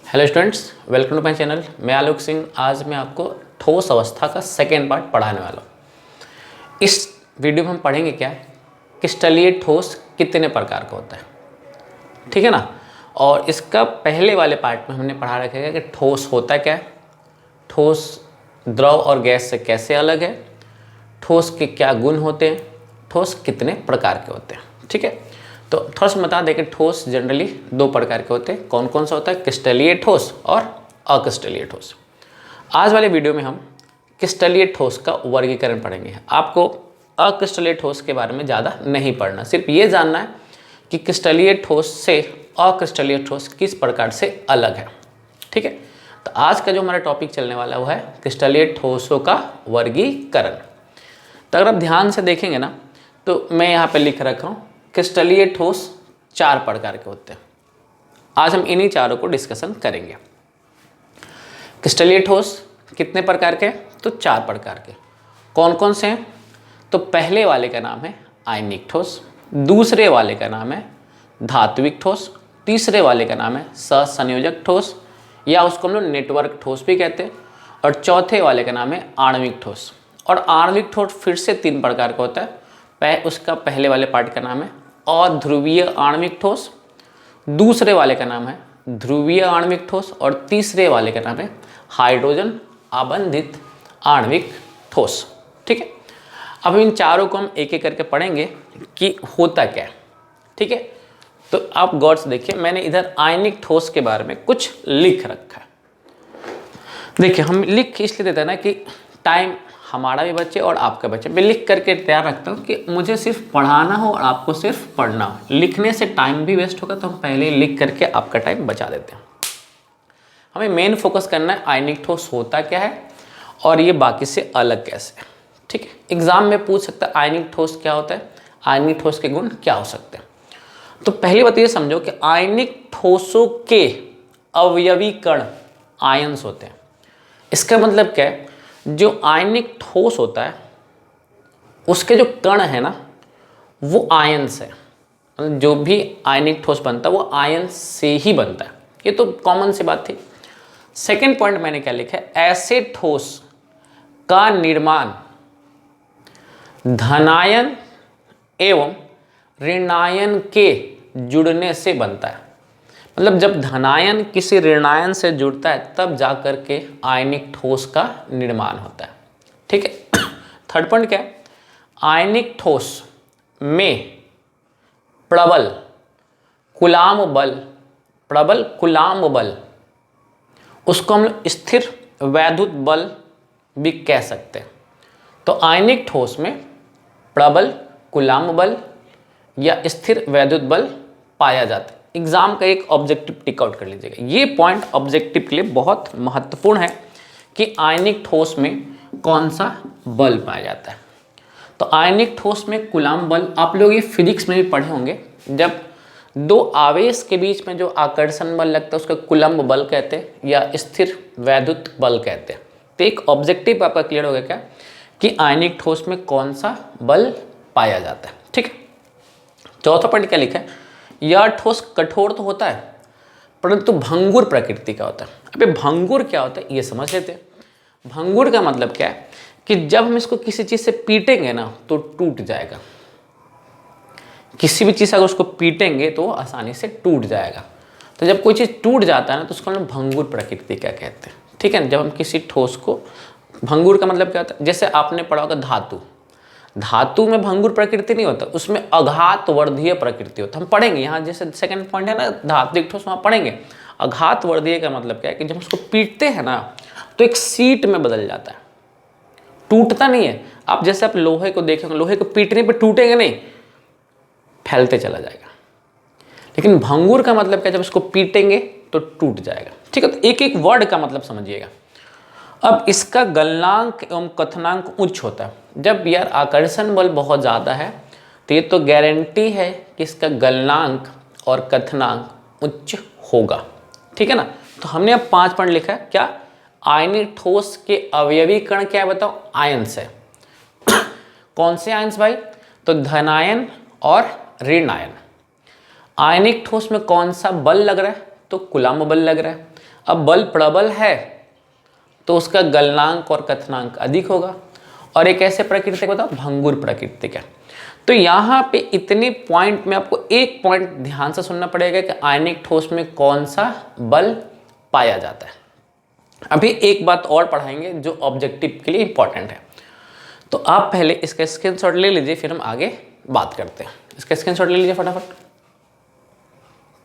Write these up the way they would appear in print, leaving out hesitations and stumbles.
Hello students, welcome to my channel. मैं आलोक सिंह। आज मैं आपको ठोस अवस्था का सेकेंड पार्ट पढ़ाने वाला हूँ। इस वीडियो में हम पढ़ेंगे क्या है, क्रिस्टलीय ठोस कितने प्रकार का होता है, ठीक है ना। और इसका पहले वाले पार्ट में हमने पढ़ा रखा है कि ठोस होता क्या है, ठोस द्रव और गैस से कैसे अलग है, ठोस के क्या गुण होते हैं, ठोस कितने प्रकार के होते हैं, ठीक है। तो थोड़ा सा बता दें कि ठोस जनरली दो प्रकार के होते हैं। कौन कौन सा होता है, क्रिस्टलीय ठोस और अक्रिस्टलीय ठोस। आज वाले वीडियो में हम क्रिस्टलीय ठोस का वर्गीकरण पढ़ेंगे। आपको अक्रिस्टलीय ठोस के बारे में ज़्यादा नहीं पढ़ना, सिर्फ ये जानना है कि क्रिस्टलीय ठोस से अक्रिस्टलीय ठोस किस प्रकार से अलग है, ठीक है। तो आज का जो हमारा टॉपिक चलने वाला है वो है क्रिस्टलीय ठोसों का वर्गीकरण। तो अगर आप ध्यान से देखेंगे ना, तो मैं यहाँ पे लिख रखा हूँ क्रिस्टलीय ठोस 4 प्रकार के होते हैं। आज हम इन्हीं चारों को डिस्कशन करेंगे। क्रिस्टलीय ठोस कितने प्रकार के हैं, तो 4 प्रकार के। कौन कौन से हैं, तो पहले वाले का नाम है आयनिक ठोस, दूसरे वाले का नाम है धात्विक ठोस, तीसरे वाले का नाम है सहसंयोजक ठोस या उसको हम लोग नेटवर्क ठोस भी कहते हैं, और चौथे वाले का नाम है आणविक ठोस। और आणविक ठोस फिर से 3 प्रकार का होता है। उसका पहले वाले पार्ट का नाम है अध्रुवीय आणविक ठोस, दूसरे वाले का नाम है ध्रुवीय आणविक ठोस, और तीसरे वाले का नाम है हाइड्रोजन आबंधित आणविक ठोस, ठीक है। अब इन चारों को हम एक एक करके पढ़ेंगे कि होता क्या है, ठीक है। तो आप गौर से देखिए, मैंने इधर आयनिक ठोस के बारे में कुछ लिख रखा है। देखिए, हम लिख इसलिए देते हैं ना कि टाइम हमारा भी बचे और आपका बचे। मैं लिख करके तैयार रखता हूँ कि मुझे सिर्फ पढ़ाना हो और आपको सिर्फ पढ़ना हो। लिखने से टाइम भी वेस्ट होगा, तो हम पहले लिख करके आपका टाइम बचा देते हैं। हमें मेन फोकस करना है आयनिक ठोस होता क्या है और ये बाकी से अलग कैसे है, ठीक है। एग्जाम में पूछ सकता है आयनिक ठोस क्या होता है, आयनिक ठोस के गुण क्या हो सकते हैं। तो पहली बात ये समझो कि आयनिक ठोसों के अवयवी कण आयंस होते हैं। इसका मतलब क्या है, जो आयनिक ठोस होता है उसके जो कण है ना, वो आयंस है। मतलब जो भी आयनिक ठोस बनता है वो आयंस से ही बनता है। ये तो कॉमन सी बात थी। सेकंड पॉइंट मैंने क्या लिखा है, ऐसे ठोस का निर्माण धनायन एवं ऋणायन के जुड़ने से बनता है। मतलब जब धनायन किसी ऋणायन से जुड़ता है तब जाकर के आयनिक ठोस का निर्माण होता है, ठीक है। थर्ड पॉइंट क्या है, आयनिक ठोस में प्रबल कुलाम्ब बल उसको हम स्थिर वैद्युत बल भी कह सकते हैं। तो आयनिक ठोस में प्रबल कुलाम्ब बल या स्थिर वैद्युत बल पाया जाता है। एग्जाम का एक ऑब्जेक्टिव टिक आउट कर लीजिएगा। ये पॉइंट ऑब्जेक्टिव के लिए बहुत महत्वपूर्ण है कि आयनिक ठोस में कौन सा बल पाया जाता है। तो आयनिक ठोस में कुलाम्ब बल, आप लोग ये फिजिक्स में भी पढ़े होंगे। जब दो आवेश के बीच में जो आकर्षण बल लगता है उसको कुलम्ब बल कहते हैं या स्थिर वैद्युत बल कहते हैं। तो एक ऑब्जेक्टिव आपका क्लियर हो गया क्या, कि आयनिक ठोस में कौन सा बल पाया जाता है, ठीक है। चौथा पॉइंट क्या लिखा है, यह ठोस कठोर तो होता है परंतु भंगुर प्रकृति का होता है। अबे भंगुर क्या होता है ये समझ लेते हैं। भंगुर का मतलब क्या है कि जब हम इसको किसी चीज से पीटेंगे ना तो टूट जाएगा। किसी भी चीज अगर उसको पीटेंगे तो आसानी से टूट जाएगा। तो जब कोई चीज टूट जाता है ना तो उसको हम भंगुर प्रकृति का कहते हैं, ठीक है। जब हम किसी ठोस को, भंगुर का मतलब क्या होता है, जैसे आपने पढ़ा होगा धातु, धातु में भंगुर प्रकृति नहीं होता, उसमें अघात वर्धीय प्रकृति होता है। हम पढ़ेंगे यहाँ, जैसे सेकंड पॉइंट है ना धात्विक ठोस, वहाँ पढ़ेंगे। अघात वर्धीय का मतलब क्या है कि जब उसको पीटते हैं ना तो एक सीट में बदल जाता है, टूटता नहीं है। आप जैसे आप लोहे को देखेंगे, लोहे को पीटने पर टूटेंगे नहीं, फैलते चला जाएगा। लेकिन भंगुर का मतलब क्या, जब इसको पीटेंगे तो टूट जाएगा, ठीक है। तो एक एक वर्ड का मतलब समझिएगा। अब इसका गलनांक एवं कथनांक उच्च होता है। जब यार आकर्षण बल बहुत ज़्यादा है तो ये तो गारंटी है कि इसका गलनांक और कथनांक उच्च होगा, ठीक है ना। तो हमने अब 5 पॉइंट लिखा है। क्या, आयनिक ठोस के अवयवी कण क्या है बताओ, आयंस है। कौन से आयंस भाई, तो धनायन और ऋणायन। आयनिक ठोस में कौन सा बल लग रहा है, तो कुलाम्ब बल लग रहा है। अब बल प्रबल है तो उसका गलनांक और कथनांक अधिक होगा, और एक ऐसे प्रकृति का बताओ भंगुर प्रकृति का। तो यहाँ पे इतने पॉइंट में आपको एक पॉइंट ध्यान से सुनना पड़ेगा कि आयनिक ठोस में कौन सा बल पाया जाता है। अभी एक बात और पढ़ाएंगे जो ऑब्जेक्टिव के लिए इंपॉर्टेंट है, तो आप पहले इसका स्क्रीनशॉट ले लीजिए, फिर हम आगे बात करते हैं। इसका स्क्रीनशॉट ले लीजिए फटाफट।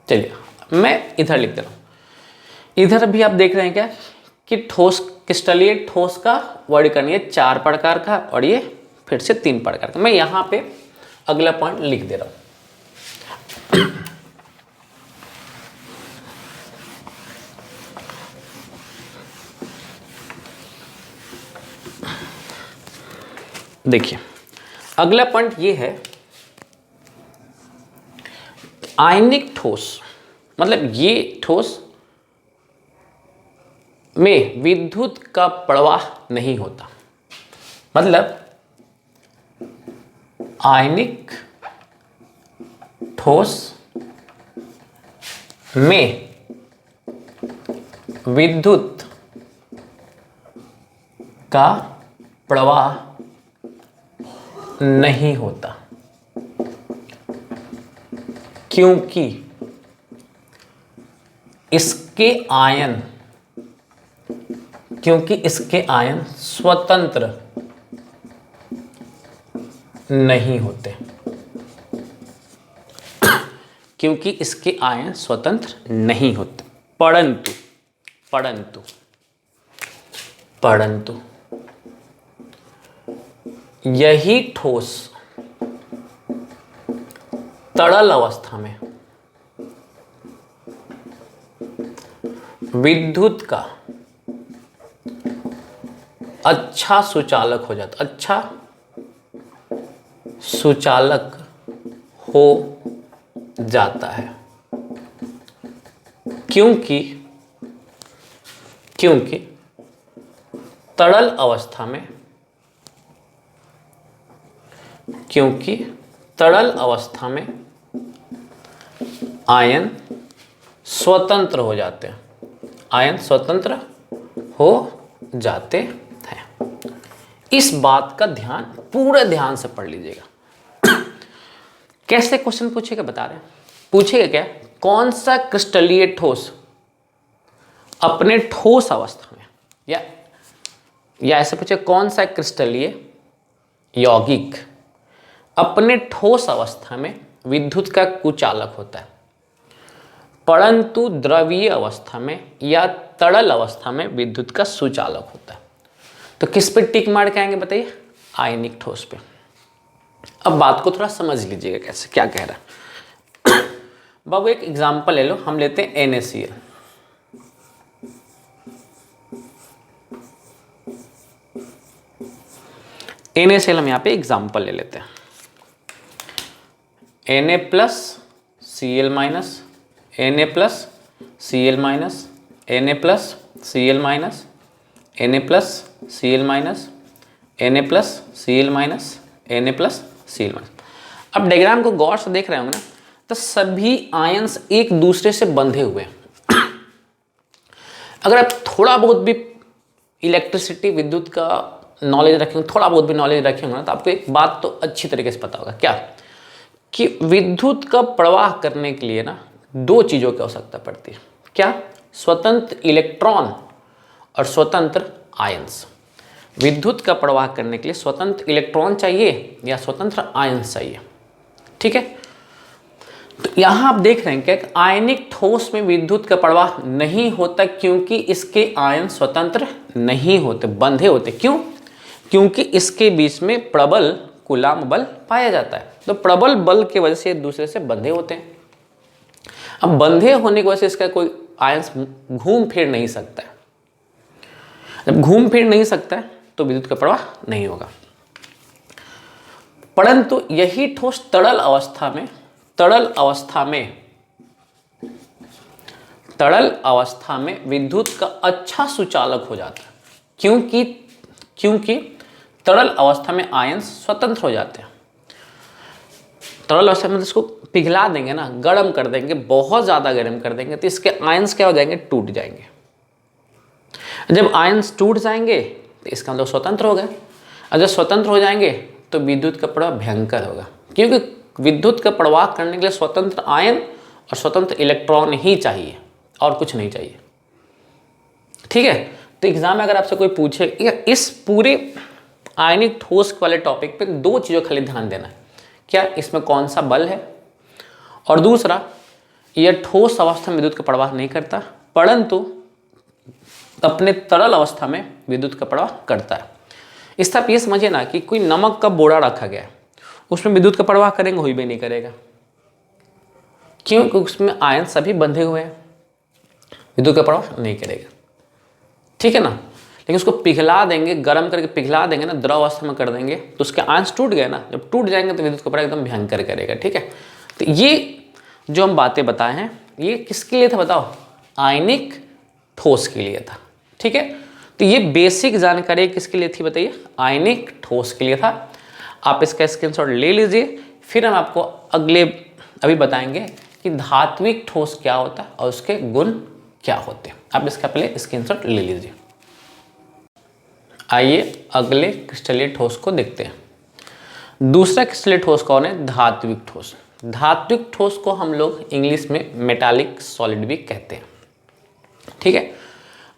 चलिए मैं इधर लिख दे रहा हूँ। इधर भी आप देख रहे हैं क्या कि ठोस क्रिस्टलीय ठोस का वर्गीकरण ये 4 प्रकार का और ये फिर से 3 प्रकार का। मैं यहाँ पे अगला पॉइंट लिख दे रहा हूँ। देखिए अगला पॉइंट ये है, आयनिक ठोस मतलब ये ठोस में विद्युत का प्रवाह नहीं होता। मतलब आयनिक ठोस में विद्युत का प्रवाह नहीं होता, क्योंकि इसके आयन स्वतंत्र नहीं होते। क्योंकि इसके आयन स्वतंत्र नहीं होते। परंतु यही ठोस तरल अवस्था में विद्युत का अच्छा सुचालक हो जाता, अच्छा सुचालक हो जाता है। क्योंकि तरल अवस्था में आयन स्वतंत्र हो जाते हैं, इस बात का ध्यान पूरे ध्यान से पढ़ लीजिएगा। कैसे क्वेश्चन पूछेगा बता रहे हैं। पूछेगा क्या, कौन सा क्रिस्टलीय ठोस अपने ठोस अवस्था में, या ऐसे पूछे कौन सा क्रिस्टलीय यौगिक अपने ठोस अवस्था में विद्युत का कुचालक होता है, परंतु द्रवीय अवस्था में या तरल अवस्था में विद्युत का सुचालक होता है। तो किस पे टिक मार के आएंगे बताइए, आयनिक ठोस पे। अब बात को थोड़ा समझ लीजिएगा कैसे क्या कह रहा है। बाबू एक एग्जांपल ले लो, हम लेते हैं NaCl। NaCl हम यहाँ पे एग्जांपल ले लेते हैं। Na plus Cl minus, Na plus Cl minus, Na plus Cl minus, Na plus Cl minus, Na plus Cl minus, Na plus Cl minus. अब डायग्राम को गौर से देख रहे होंगे ना, तो सभी आयंस एक दूसरे से बंधे हुए हैं। अगर आप थोड़ा बहुत भी इलेक्ट्रिसिटी विद्युत का नॉलेज रखेंगे, थोड़ा बहुत भी नॉलेज रखेंगे ना, तो आपको एक बात तो अच्छी तरीके से पता होगा क्या, कि विद्युत का प्रवाह करने के लिए ना 2 चीज़ों की आवश्यकता पड़ती है। क्या, स्वतंत्र इलेक्ट्रॉन और स्वतंत्र आयंस। विद्युत का प्रवाह करने के लिए स्वतंत्र इलेक्ट्रॉन चाहिए या स्वतंत्र आयंस चाहिए। ठीक है, तो यहाँ आप देख रहे हैं कि आयनिक ठोस में विद्युत का प्रवाह नहीं होता, क्योंकि इसके आयन स्वतंत्र नहीं होते, बंधे होते। क्यों? क्योंकि इसके बीच में प्रबल कूलाम्ब बल पाया जाता है। तो प्रबल बल की वजह से एक दूसरे से बंधे होते हैं। अब बंधे होने की वजह से इसका कोई आयन घूम फिर नहीं सकता है। जब घूम फिर नहीं सकता है तो विद्युत का प्रवाह नहीं होगा। परंतु यही ठोस तरल अवस्था में विद्युत का अच्छा सुचालक हो जाता है, क्योंकि तरल अवस्था में आयन स्वतंत्र हो जाते हैं। तरल अवस्था में इसको पिघला देंगे ना, गर्म कर देंगे, बहुत ज़्यादा गर्म कर देंगे, तो इसके आयंस क्या हो जाएंगे, टूट जाएंगे। जब आयन्स टूट जाएंगे तो इसका मतलब स्वतंत्र हो गए, और जब स्वतंत्र हो जाएंगे तो विद्युत का प्रवाह भयंकर होगा, क्योंकि विद्युत का प्रवाह करने के लिए स्वतंत्र आयन और स्वतंत्र इलेक्ट्रॉन ही चाहिए और कुछ नहीं चाहिए। ठीक है, तो एग्जाम में अगर आपसे कोई पूछे इस पूरे आयनिक ठोस वाले टॉपिक पे दो चीज़ों खाली ध्यान देना है, क्या इसमें कौन सा बल है, और दूसरा यह ठोस अवस्था में विद्युत का प्रवाह नहीं करता परंतु अपने तरल अवस्था में विद्युत का प्रवाह करता है। इस तरह ये समझिए ना कि कोई नमक का बोरा रखा गया है, उसमें विद्युत का प्रवाह करेंगे हुई भी नहीं करेगा, क्योंकि उसमें आयन सभी बंधे हुए हैं, विद्युत का प्रवाह नहीं करेगा। ठीक है ना, लेकिन उसको पिघला देंगे, गर्म करके पिघला देंगे ना, द्रव अवस्था में कर देंगे तो उसके आयन टूट गए ना, जब टूट जाएंगे तो विद्युत का प्रवाह एकदम भयंकर करेगा। ठीक है, तो ये जो हम बातें बताए हैं ये किसके लिए था बताओ, आयनिक ठोस के लिए था। ठीक है, तो ये बेसिक जानकारी किसके लिए थी बताइए, आयनिक ठोस के लिए था। आप इसका स्क्रीनशॉट ले लीजिए, फिर हम आपको अगले अभी बताएंगे कि धात्विक ठोस क्या होता है और उसके गुण क्या होते हैं। आप इसका पहले स्क्रीनशॉट ले लीजिए। आइए अगले क्रिस्टलीय ठोस को देखते हैं। दूसरा क्रिस्टलीय ठोस कौन है, धात्विक ठोस। धात्विक ठोस को हम लोग इंग्लिश में मेटालिक सॉलिड भी कहते हैं। ठीक है,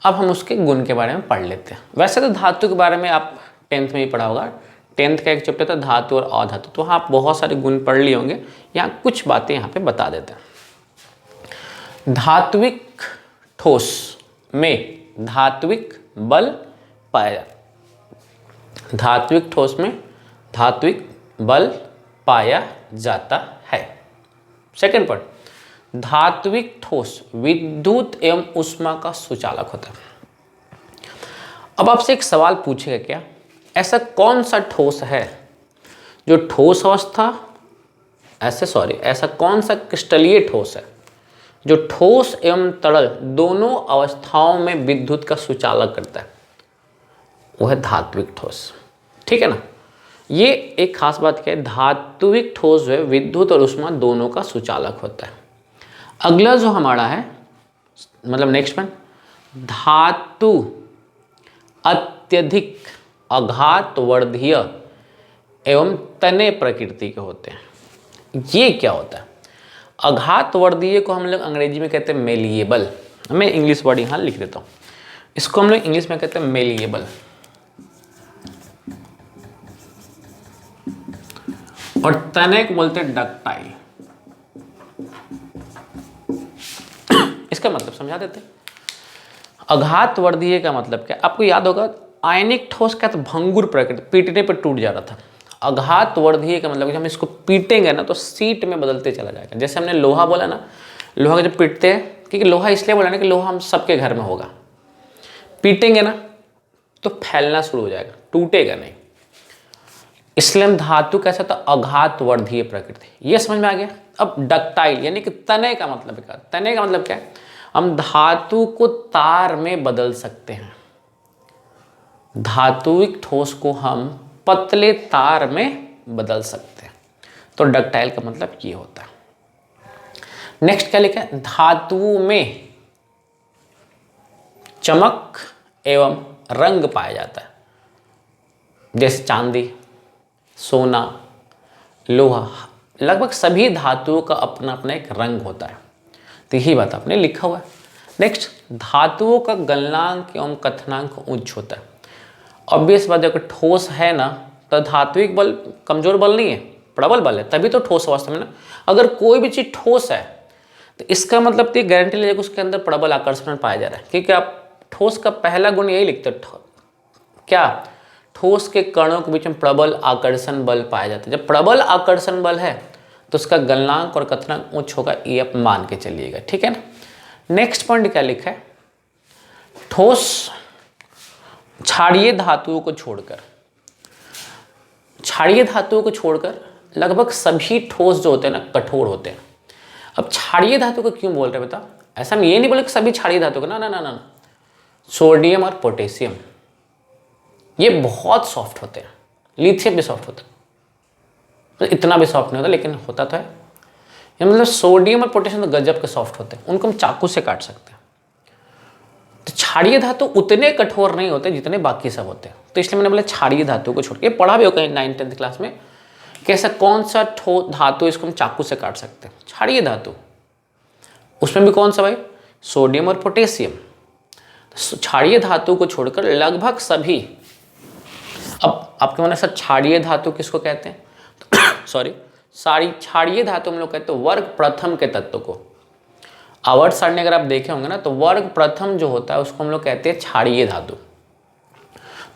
अब हम उसके गुण के बारे में पढ़ लेते हैं। वैसे तो धातु के बारे में आप 10th में ही पढ़ा होगा, 10th का एक चैप्टर था धातु और अधातु, तो वहाँ आप बहुत सारे गुण पढ़ लिए होंगे, यहाँ कुछ बातें यहाँ पे बता देते हैं। धात्विक ठोस में धात्विक बल पाया जाता है, धात्विक ठोस में धात्विक बल पाया जाता है। सेकेंड पॉइंट, धात्विक ठोस विद्युत एवं ऊष्मा का सुचालक होता है। अब आपसे एक सवाल पूछेगा, क्या ऐसा कौन सा ठोस है जो ठोस अवस्था ऐसा कौन सा क्रिस्टलीय ठोस है जो ठोस एवं तरल दोनों अवस्थाओं में विद्युत का सुचालक करता है, वो है धात्विक ठोस। ठीक है ना, ये एक खास बात क्या है, धात्विक ठोस जो है विद्युत और ऊष्मा दोनों का सुचालक होता है। अगला जो हमारा है मतलब नेक्स्ट वन, धातु अत्यधिक आघातवर्धीय एवं तने प्रकृति के होते हैं। ये क्या होता है, आघातवर्धीय को हम लोग अंग्रेजी में कहते हैं मेलिएबल, मैं इंग्लिश वर्ड यहाँ लिख देता हूँ, इसको हम लोग इंग्लिश में कहते हैं मेलिएबल, और तने को बोलते हैं डक्टाइल। इसका मतलब समझा देते हैं। आघातवर्धीय का मतलब क्या, आपको याद होगा आयनिक ठोस का तो भंगुर प्रकृति, पीटने पर टूट जा रहा था। आघातवर्धीय का मतलब कि हम इसको पीटेंगे ना तो सीट में बदलते चला जाएगा। जैसे हमने लोहा बोला ना, लोहा का जब पीटते हैं, क्योंकि लोहा इसलिए बोला ना कि लोहा हम सबके घर में होगा, पीटेंगे ना तो फैलना शुरू हो जाएगा, टूटेगा नहीं। इसलिए हम धातु कैसा था, आघातवर्धीय प्रकृति। ये समझ में आ गया। अब डक्टाइल यानी कि तने का मतलब क्या, तने का मतलब क्या है, हम धातु को तार में बदल सकते हैं। धात्विक ठोस को हम पतले तार में बदल सकते हैं, तो डक्टाइल का मतलब ये होता है। नेक्स्ट क्या लिखा है, धातुओं में चमक एवं रंग पाया जाता है, जैसे चांदी, सोना, लोहा, लगभग सभी धातुओं का अपना अपना एक रंग होता है। तो यही बात आपने लिखा हुआ है। नेक्स्ट, धातुओं का गलनांक एवं कथनांक उच्च होता है। ऑब्वियस बात है, अगर ठोस है ना तो धात्विक बल कमजोर बल नहीं है, प्रबल बल है, तभी तो ठोस अवस्था में ना। अगर कोई भी चीज़ ठोस है तो इसका मतलब तो गारंटी लीजिए उसके अंदर प्रबल आकर्षण पाया जा रहा है, क्योंकि आप ठोस का पहला गुण यही लिखते हो, क्या, ठोस के कणों के बीच में प्रबल आकर्षण बल पाया जाता है। जब प्रबल आकर्षण बल है तो उसका गलनांक और कथनांक उच्च होगा, ये आप मान के चलिएगा। ठीक है ना। नेक्स्ट पॉइंट क्या लिखा है, ठोस क्षारीय धातुओं को छोड़कर लगभग सभी ठोस जो होते हैं ना कठोर होते हैं। अब क्षारीय धातु को क्यों बोल रहे हैं बता, ऐसा हम ये नहीं बोले कि सभी क्षारीय धातु को, ना ना ना ना, सोडियम और पोटेशियम ये बहुत सॉफ्ट होते हैं, लिथियम भी सॉफ्ट होता है, तो इतना भी सॉफ्ट नहीं होता लेकिन होता तो है। ये मतलब सोडियम और पोटेशियम तो गजब के सॉफ्ट होते हैं, उनको हम चाकू से काट सकते हैं। तो क्षारीय धातु उतने कठोर नहीं होते जितने बाकी सब होते हैं, तो इसलिए मैंने बोला क्षारीय धातु को छोड़ के। पढ़ा भी होगा 9th-10th क्लास में कैसा कौन सा धातु इसको हम चाकू से काट सकते हैं, क्षारीय धातु। उसमें भी कौन सा भाई, सोडियम और पोटेशियम। क्षारीय धातु को छोड़कर लगभग सभी, अब आपके मन सर क्षारीय धातु किसको कहते हैं सॉरी सारी क्षारीय धातु हम लोग कहते हैं वर्ग प्रथम के तत्व को। आवर्त सारणी अगर आप देखे होंगे ना, तो वर्ग प्रथम जो होता है उसको हम लोग कहते हैं क्षारीय धातु।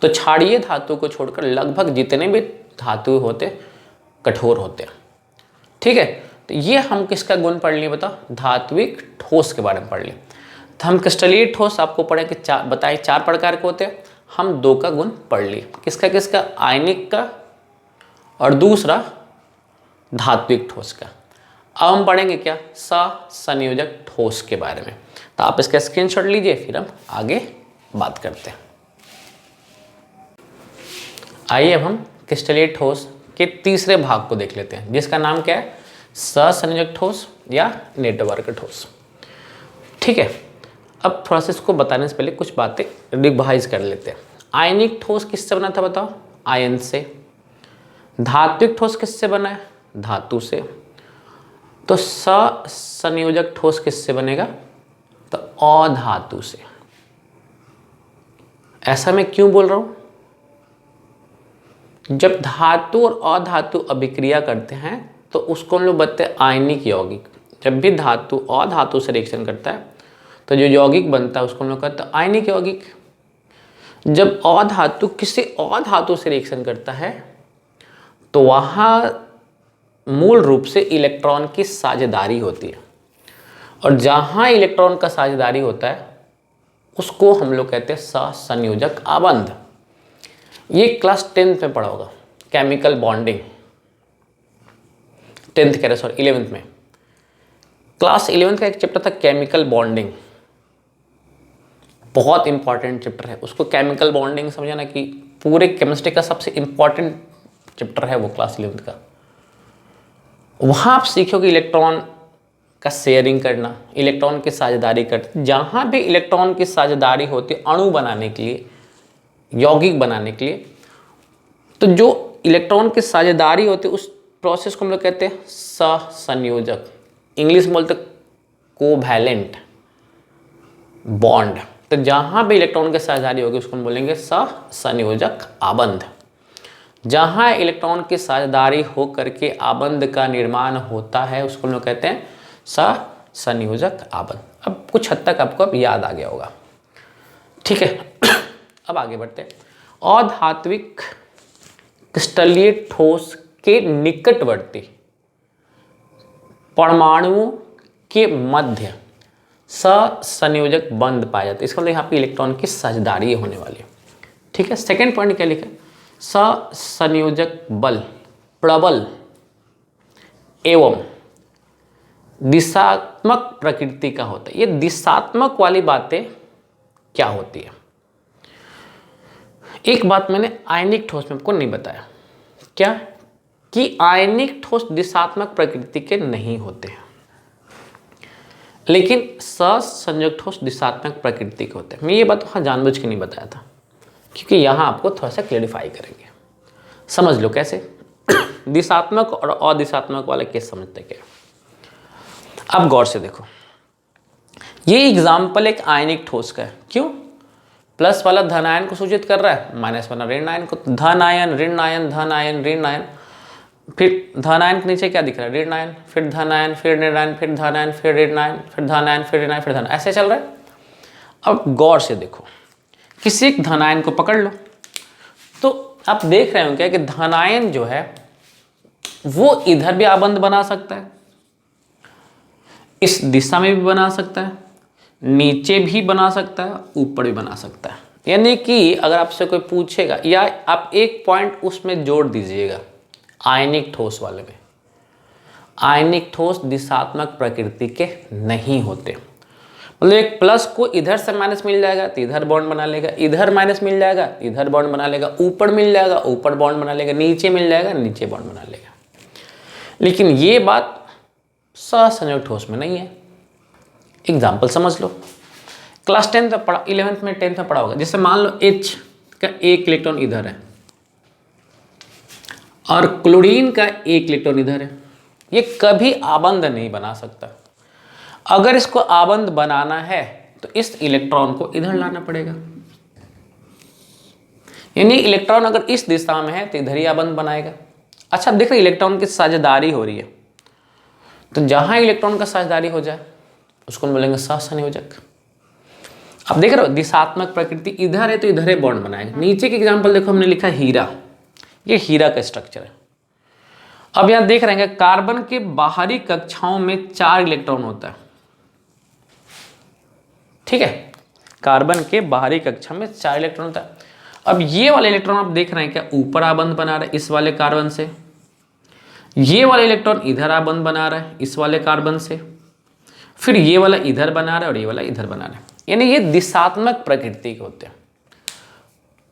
तो क्षारीय धातु को छोड़कर लगभग जितने भी धातु होते कठोर होते हैं, ठीक है। तो ये हम किसका गुण पढ़ लिए बता, धात्विक ठोस के बारे में पढ़ लिए। तो हम क्रिस्टलीय ठोस आपको पढ़े कि बताए 4 प्रकार के होते हैं, हम 2 का गुण पढ़ लिए। किसका किसका, आयनिक का और दूसरा धात्विक ठोस का। अब हम पढ़ेंगे क्या, संयोजक ठोस के बारे में। तो आप इसका स्क्रीनशॉट लीजिए, फिर हम आगे बात करते हैं। आइए अब हम क्रिस्टलीय ठोस के तीसरे भाग को देख लेते हैं, जिसका नाम क्या है, संयोजक ठोस या नेटवर्क ठोस। ठीक है, अब थोड़ा सा इसको बताने से पहले कुछ बातें रिवाइज कर लेते हैं। आयनिक ठोस किससे बना था बताओ, आयन से। धात्विक ठोस किससे बना है, धातु से। तो संयोजक ठोस किससे बनेगा, तो अधातु से। ऐसा मैं क्यों बोल रहा हूं, जब धातु और अधातु अभिक्रिया करते हैं तो उसको हम लोग बताते हैं आयनिक यौगिक। जब भी धातु अधातु से रिएक्शन करता है तो जो यौगिक बनता है उसको हम लोग कहते हैं आयनिक यौगिक। जब अधातु किसी अधातु से रिएक्शन करता है तो वहाँ मूल रूप से इलेक्ट्रॉन की साझेदारी होती है, और जहाँ इलेक्ट्रॉन का साझेदारी होता है उसको हम लोग कहते हैं सहसंयोजक आबंध। ये क्लास 10th में पढ़ा होगा, केमिकल बॉन्डिंग। 10th कह रहे सॉरी 11th में, क्लास 11th का एक चैप्टर था केमिकल बॉन्डिंग, बहुत इंपॉर्टेंट चैप्टर है। उसको केमिकल बॉन्डिंग समझना कि पूरे केमिस्ट्री का सबसे इंपॉर्टेंट चैप्टर है वो क्लास 11th का। वहाँ आप सीखोगे इलेक्ट्रॉन का शेयरिंग करना, इलेक्ट्रॉन की साझेदारी करना। जहाँ भी इलेक्ट्रॉन की साझेदारी होती है अणु बनाने के लिए, यौगिक बनाने के लिए, तो जो इलेक्ट्रॉन की साझेदारी होती है उस प्रोसेस को हम लोग कहते हैं सहसंयोजक। इंग्लिश में बोलते कोवैलेंट बॉन्ड। तो जहाँ भी इलेक्ट्रॉन की साझेदारी होगी उसको हम बोलेंगे सहसंयोजक आबंध। जहाँ इलेक्ट्रॉन की साझेदारी हो करके आबंध का निर्माण होता है उसको हम लोग कहते हैं सहसंयोजक आबंध। अब कुछ हद तक आपको अब याद आ गया होगा, ठीक है। अब आगे बढ़ते हैं। अधात्विक क्रिस्टलीय ठोस के निकटवर्ती परमाणुओं के मध्य सहसंयोजक बंध पाया जाता है। इसका मतलब यहाँ पे इलेक्ट्रॉन की साझेदारी होने वाली है, ठीक है। सेकेंड पॉइंट क्या लिखा है, सहसंयोजक बल प्रबल एवं दिशात्मक प्रकृति का होता है। ये दिशात्मक वाली बातें क्या होती है, एक बात मैंने आयनिक ठोस में आपको नहीं बताया, क्या कि आयनिक ठोस दिशात्मक प्रकृति के नहीं होते हैं, लेकिन सहसंयोजक ठोस दिशात्मक प्रकृति के होते हैं। मैं ये बात वहाँ जानबूझ के नहीं बताया था क्योंकि यहाँ आपको थोड़ा सा क्लेरिफाई करेंगे, समझ लो कैसे। दिशात्मक और अदिशात्मक वाले केस समझते क्या। अब गौर से देखो, ये एग्जाम्पल एक आयनिक ठोस का है। क्यों, प्लस वाला धन आयन को सूचित कर रहा है, माइनस वाला ऋण आयन को। धन आयन ऋण आयन धन आयन ऋण आयन, फिर धन आयन के नीचे क्या दिख रहा है, ऋण आयन, फिर धन आयन, फिर ऋण आयन, फिर धन आयन, फिर ऋण आयन, फिर धन आयन, फिर ऋण आयन, फिर धन, ऐसे चल रहा है। अब गौर से देखो, किसी एक धन आयन को पकड़ लो तो आप देख रहे हो क्या कि धन आयन जो है वो इधर भी आबंध बना सकता है, इस दिशा में भी बना सकता है, नीचे भी बना सकता है, ऊपर भी बना सकता है। यानी कि अगर आपसे कोई पूछेगा, या आप एक पॉइंट उसमें जोड़ दीजिएगा आयनिक ठोस वाले में, आयनिक ठोस दिशात्मक प्रकृति के नहीं होते। मतलब एक प्लस को इधर से माइनस मिल जाएगा तो इधर बॉन्ड बना लेगा, इधर माइनस मिल जाएगा इधर बॉन्ड बना लेगा, ऊपर मिल जाएगा ऊपर बॉन्ड बना लेगा, नीचे मिल जाएगा नीचे बॉन्ड बना लेगा। लेकिन ये बात सहसंयोजक ठोस में नहीं है। एग्जाम्पल समझ लो, क्लास 10 में पढ़ा, 11th में 10th में पढ़ा होगा। जैसे मान लो H का एक इलेक्ट्रॉन इधर है और क्लोरीन का एक इलेक्ट्रॉन इधर है, ये कभी आबंध नहीं बना सकता। अगर इसको आबंध बनाना है तो इस इलेक्ट्रॉन को इधर लाना पड़ेगा, यानी इलेक्ट्रॉन अगर इस दिशा में है तो इधर ही आबंध बनाएगा। अच्छा देख रहे इलेक्ट्रॉन की साझेदारी हो रही है, तो जहां इलेक्ट्रॉन का साझेदारी हो जाए उसको हम बोलेंगे सहसंयोजक। अब देख रहे हो दिशात्मक प्रकृति, इधर है तो इधर ही बॉन्ड बनाएगा। नीचे के एग्जांपल देखो, हमने लिखा हीरा, ये हीरा का स्ट्रक्चर है। अब यहां देख रहे हैं कार्बन के बाहरी कक्षाओं में 4 इलेक्ट्रॉन होता है, ठीक है, कार्बन के बाहरी कक्षा में 4 इलेक्ट्रॉन होता है। अब ये वाले इलेक्ट्रॉन आप देख रहे हैं क्या ऊपर आबंध बना रहा है इस वाले कार्बन से, ये वाला इलेक्ट्रॉन इधर आबंध बना रहा है इस वाले कार्बन से, फिर ये वाला इधर बना रहा है और ये वाला इधर बना रहा है, यानी ये दिशात्मक प्रकृति के होते हैं,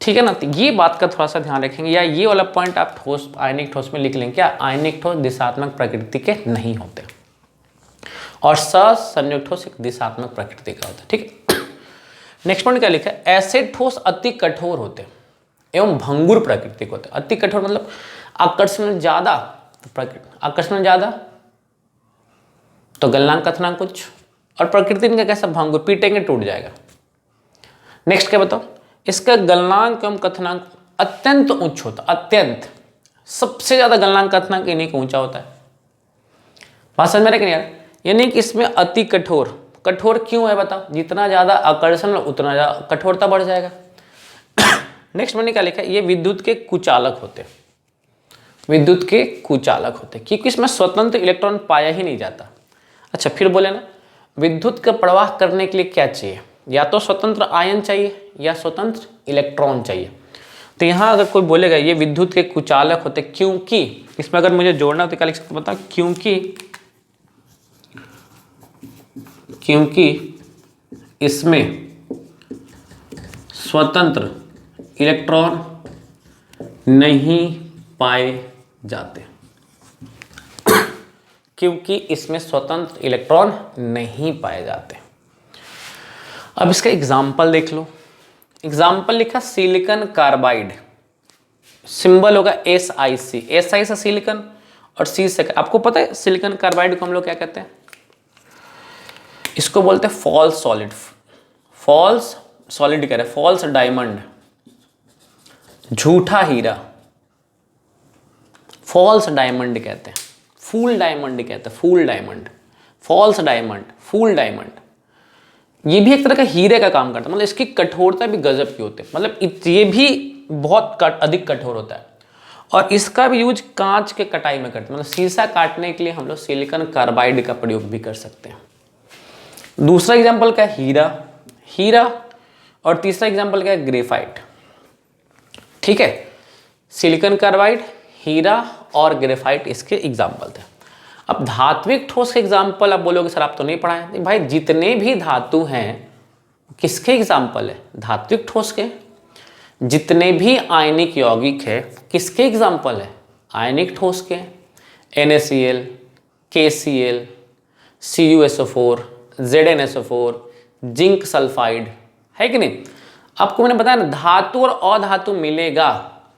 ठीक है ना। तो ये बात का थोड़ा सा ध्यान रखेंगे, या ये वाला पॉइंट आप ठोस आयनिक ठोस में लिख लेंगे, क्या आयनिक ठोस दिशात्मक प्रकृति के नहीं होते और सहसंयोजक ठोस एक दिशात्मक प्रकृति का होता है, ठीक है। नेक्स्ट पॉइंट क्या लिखा है, एसिड ठोस अति कठोर होते हैं एवं भंगुर प्रकृति के होते हैं। अति कठोर मतलब आकर्षण ज्यादा, आकर्षण ज्यादा तो गलनांक कथनांक कुछ, और प्रकृति इनका कैसा भंगुर, पीटेंगे टूट जाएगा। नेक्स्ट क्या बताओ, इसका गलनांक एवं कथनांक अत्यंत उच्च होता, अत्यंत, सबसे ज्यादा गलनांक कथनांक इन्हीं का ऊंचा होता है। बात समझ में रहे कि नहीं यार, यानी कि इसमें अति कठोर, कठोर क्यों है बताओ, जितना ज्यादा आकर्षण उतना ज्यादा कठोरता बढ़ जाएगा। नेक्स्ट मैंने क्या लिखा है, ये विद्युत के कुचालक होते हैं, विद्युत के कुचालक होते हैं क्योंकि इसमें स्वतंत्र इलेक्ट्रॉन पाया ही नहीं जाता। अच्छा फिर बोले ना, विद्युत का प्रवाह करने के लिए क्या चाहिए, या तो स्वतंत्र आयन चाहिए या स्वतंत्र इलेक्ट्रॉन चाहिए। तो यहाँ अगर कोई बोलेगा ये विद्युत के कुचालक होते क्योंकि, इसमें अगर मुझे जोड़ना हो तो क्या लिख सकते बता, क्योंकि इसमें स्वतंत्र इलेक्ट्रॉन नहीं पाए जाते, क्योंकि इसमें स्वतंत्र इलेक्ट्रॉन नहीं पाए जाते। अब इसका एग्जाम्पल देख लो, एग्जाम्पल लिखा सिलिकॉन कार्बाइड, सिंबल होगा SiC, SI से सिलिकॉन और C से, आपको पता है सिलिकॉन कार्बाइड को हम लोग क्या कहते हैं, इसको बोलते हैं फॉल्स सॉलिड, फॉल्स सॉलिड कह रहे हैं, फॉल्स डायमंड, झूठा हीरा, फॉल्स डायमंड कहते हैं, फूल डायमंड कहते हैं, फूल डायमंड, फॉल्स डायमंड, फूल डायमंड। ये भी एक तरह का हीरे का काम करता है, मतलब इसकी कठोरता भी गजब की होती है, मतलब ये भी बहुत अधिक कठोर होता है। और इसका भी यूज कांच के कटाई में करते हैं, मतलब शीशा काटने के लिए हम लोग सिलिकॉन कार्बाइड का प्रयोग भी कर सकते हैं। दूसरा एग्जाम्पल क्या है, हीरा, हीरा, और तीसरा एग्जाम्पल क्या है, ग्रेफाइट, ठीक है। सिलिकॉन कार्बाइड, हीरा और ग्रेफाइट इसके एग्जाम्पल थे। अब धात्विक ठोस के एग्जाम्पल आप बोलोगे सर आप तो नहीं पढ़ाए, भाई जितने भी धातु हैं किसके एग्जाम्पल है, धात्विक ठोस के। जितने भी आयनिक यौगिक है किसके एग्जाम्पल है, आयनिक ठोस के, NaCl, KCl, CuSO4, ZnSO4, zinc sulphide, है कि नहीं। आपको मैंने बताया ना धातु और अधातु मिलेगा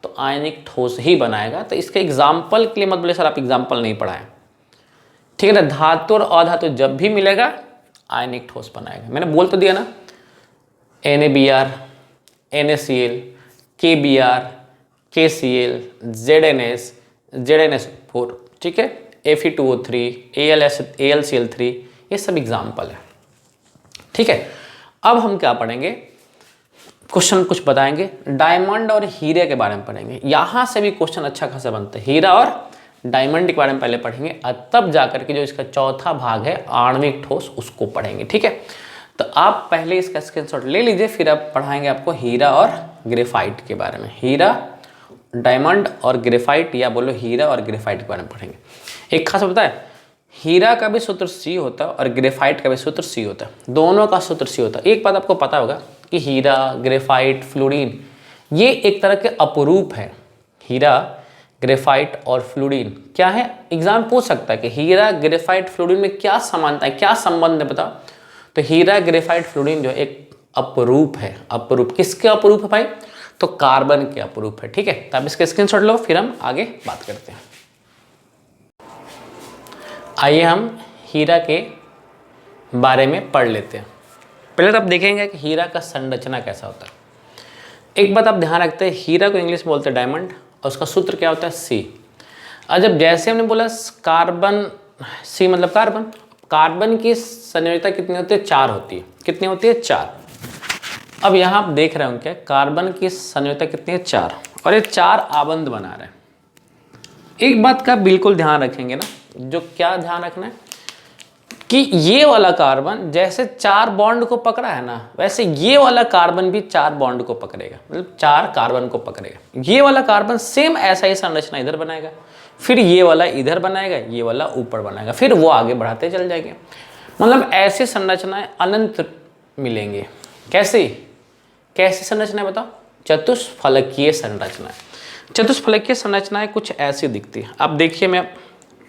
तो आयनिक ठोस ही बनाएगा, तो इसके एग्जाम्पल के लिए मत बोले सर आप एग्जाम्पल नहीं पढ़ाए, ठीक है ना। धातु और अधातु जब भी मिलेगा आयनिक ठोस बनाएगा, मैंने बोल तो दिया ना, NaBr, NaCl, KBr, KCl, ZnS, ZnS4, ठीक है, Fe2O3, AlCl3, ये सब एग्जाम्पल है, ठीक है। अब हम क्या पढ़ेंगे, क्वेश्चन कुछ बताएंगे, डायमंड और हीरे के बारे में पढ़ेंगे। यहाँ से भी क्वेश्चन अच्छा खासा बनता है, हीरा और डायमंड के बारे में पहले पढ़ेंगे, तब जाकर के जो इसका चौथा भाग है आणविक ठोस उसको पढ़ेंगे, ठीक है। तो आप पहले इसका स्क्रीनशॉट ले लीजिए, फिर आप पढ़ाएंगे आपको हीरा और ग्रेफाइट के बारे में, हीरा, डायमंड और ग्रेफाइट, या बोलो हीरा और ग्रेफाइट के बारे में पढ़ेंगे। एक खास पता है, हीरा का भी सूत्र C होता है और ग्रेफाइट का भी सूत्र C होता है, दोनों का सूत्र C होता है। एक बात आपको पता होगा कि हीरा, ग्रेफाइट, फ्लोरीन ये एक तरह के अपरूप है, हीरा, ग्रेफाइट और फ्लोरीन क्या है, एग्जाम पूछ सकता है कि हीरा, ग्रेफाइट, फ्लोरीन में क्या समानता है, क्या संबंध है बताओ। तो हीरा ग्रेफाइट फ्लोरीन जो एक अपरूप है, अपरूप किसके अपरूप है भाई? तो कार्बन के अपरूप है। ठीक है, तो आप इसके स्क्रीनशॉट लो, फिर हम आगे बात करते हैं। आइए हम हीरा के बारे में पढ़ लेते हैं। पहले तो आप देखेंगे कि हीरा का संरचना कैसा होता है। एक बात आप ध्यान रखते हैं, हीरा को इंग्लिश में बोलते हैं डायमंड, और उसका सूत्र क्या होता है? सी। और जब जैसे हमने बोला कार्बन, सी मतलब कार्बन, कार्बन की संयोजकता कितनी होती है? 4 होती है। कितनी होती है? 4। अब यहाँ आप देख रहे होंगे कार्बन की संयोजकता कितनी है? 4, और ये 4 आबंध बना रहे हैं। एक बात का बिल्कुल ध्यान रखेंगे ना, जो क्या ध्यान रखना है कि ये वाला कार्बन जैसे 4 बॉन्ड को पकड़ा है ना, वैसे ये वाला कार्बन भी 4 बॉन्ड को पकड़ेगा, मतलब 4 कार्बन को पकड़ेगा। ये वाला कार्बन सेम ऐसा ही संरचना इधर बनाएगा, फिर ये वाला इधर बनाएगा, ये वाला ऊपर बनाएगा, फिर वो आगे बढ़ाते चल जाएंगे। मतलब ऐसी संरचनाएं अनंत मिलेंगे। कैसी कैसी संरचना बताओ? चतुष्फलकीय संरचना। चतुष्फलकीय संरचनाएं कुछ ऐसी दिखती है। अब देखिए, मैं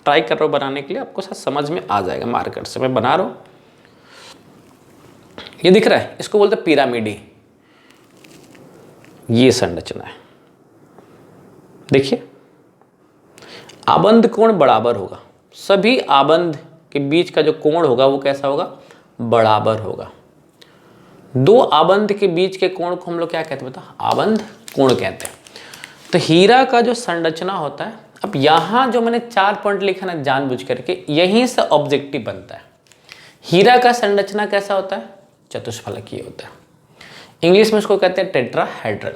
ट्राई कर रहा हूँ बनाने के लिए, आपको सब समझ में आ जाएगा। मार्कर से मैं बना रहा हूँ, ये दिख रहा है, इसको बोलते हैं पिरामिडी। ये संरचना है, देखिए आबंध कोण बराबर होगा। सभी आबंध के बीच का जो कोण होगा वो कैसा होगा? बराबर होगा। 2 आबंध के बीच के कोण को हम लोग क्या कहते हैं बता? आबंध कोण कहते हैं। तो हीरा का जो संरचना होता है, अब यहाँ जो मैंने 4 पॉइंट लिखा ना जानबूझ करके, यहीं से ऑब्जेक्टिव बनता है। हीरा का संरचना कैसा होता है? चतुष्फलकीय होता है। इंग्लिश में उसको कहते हैं टेट्राहेड्रल।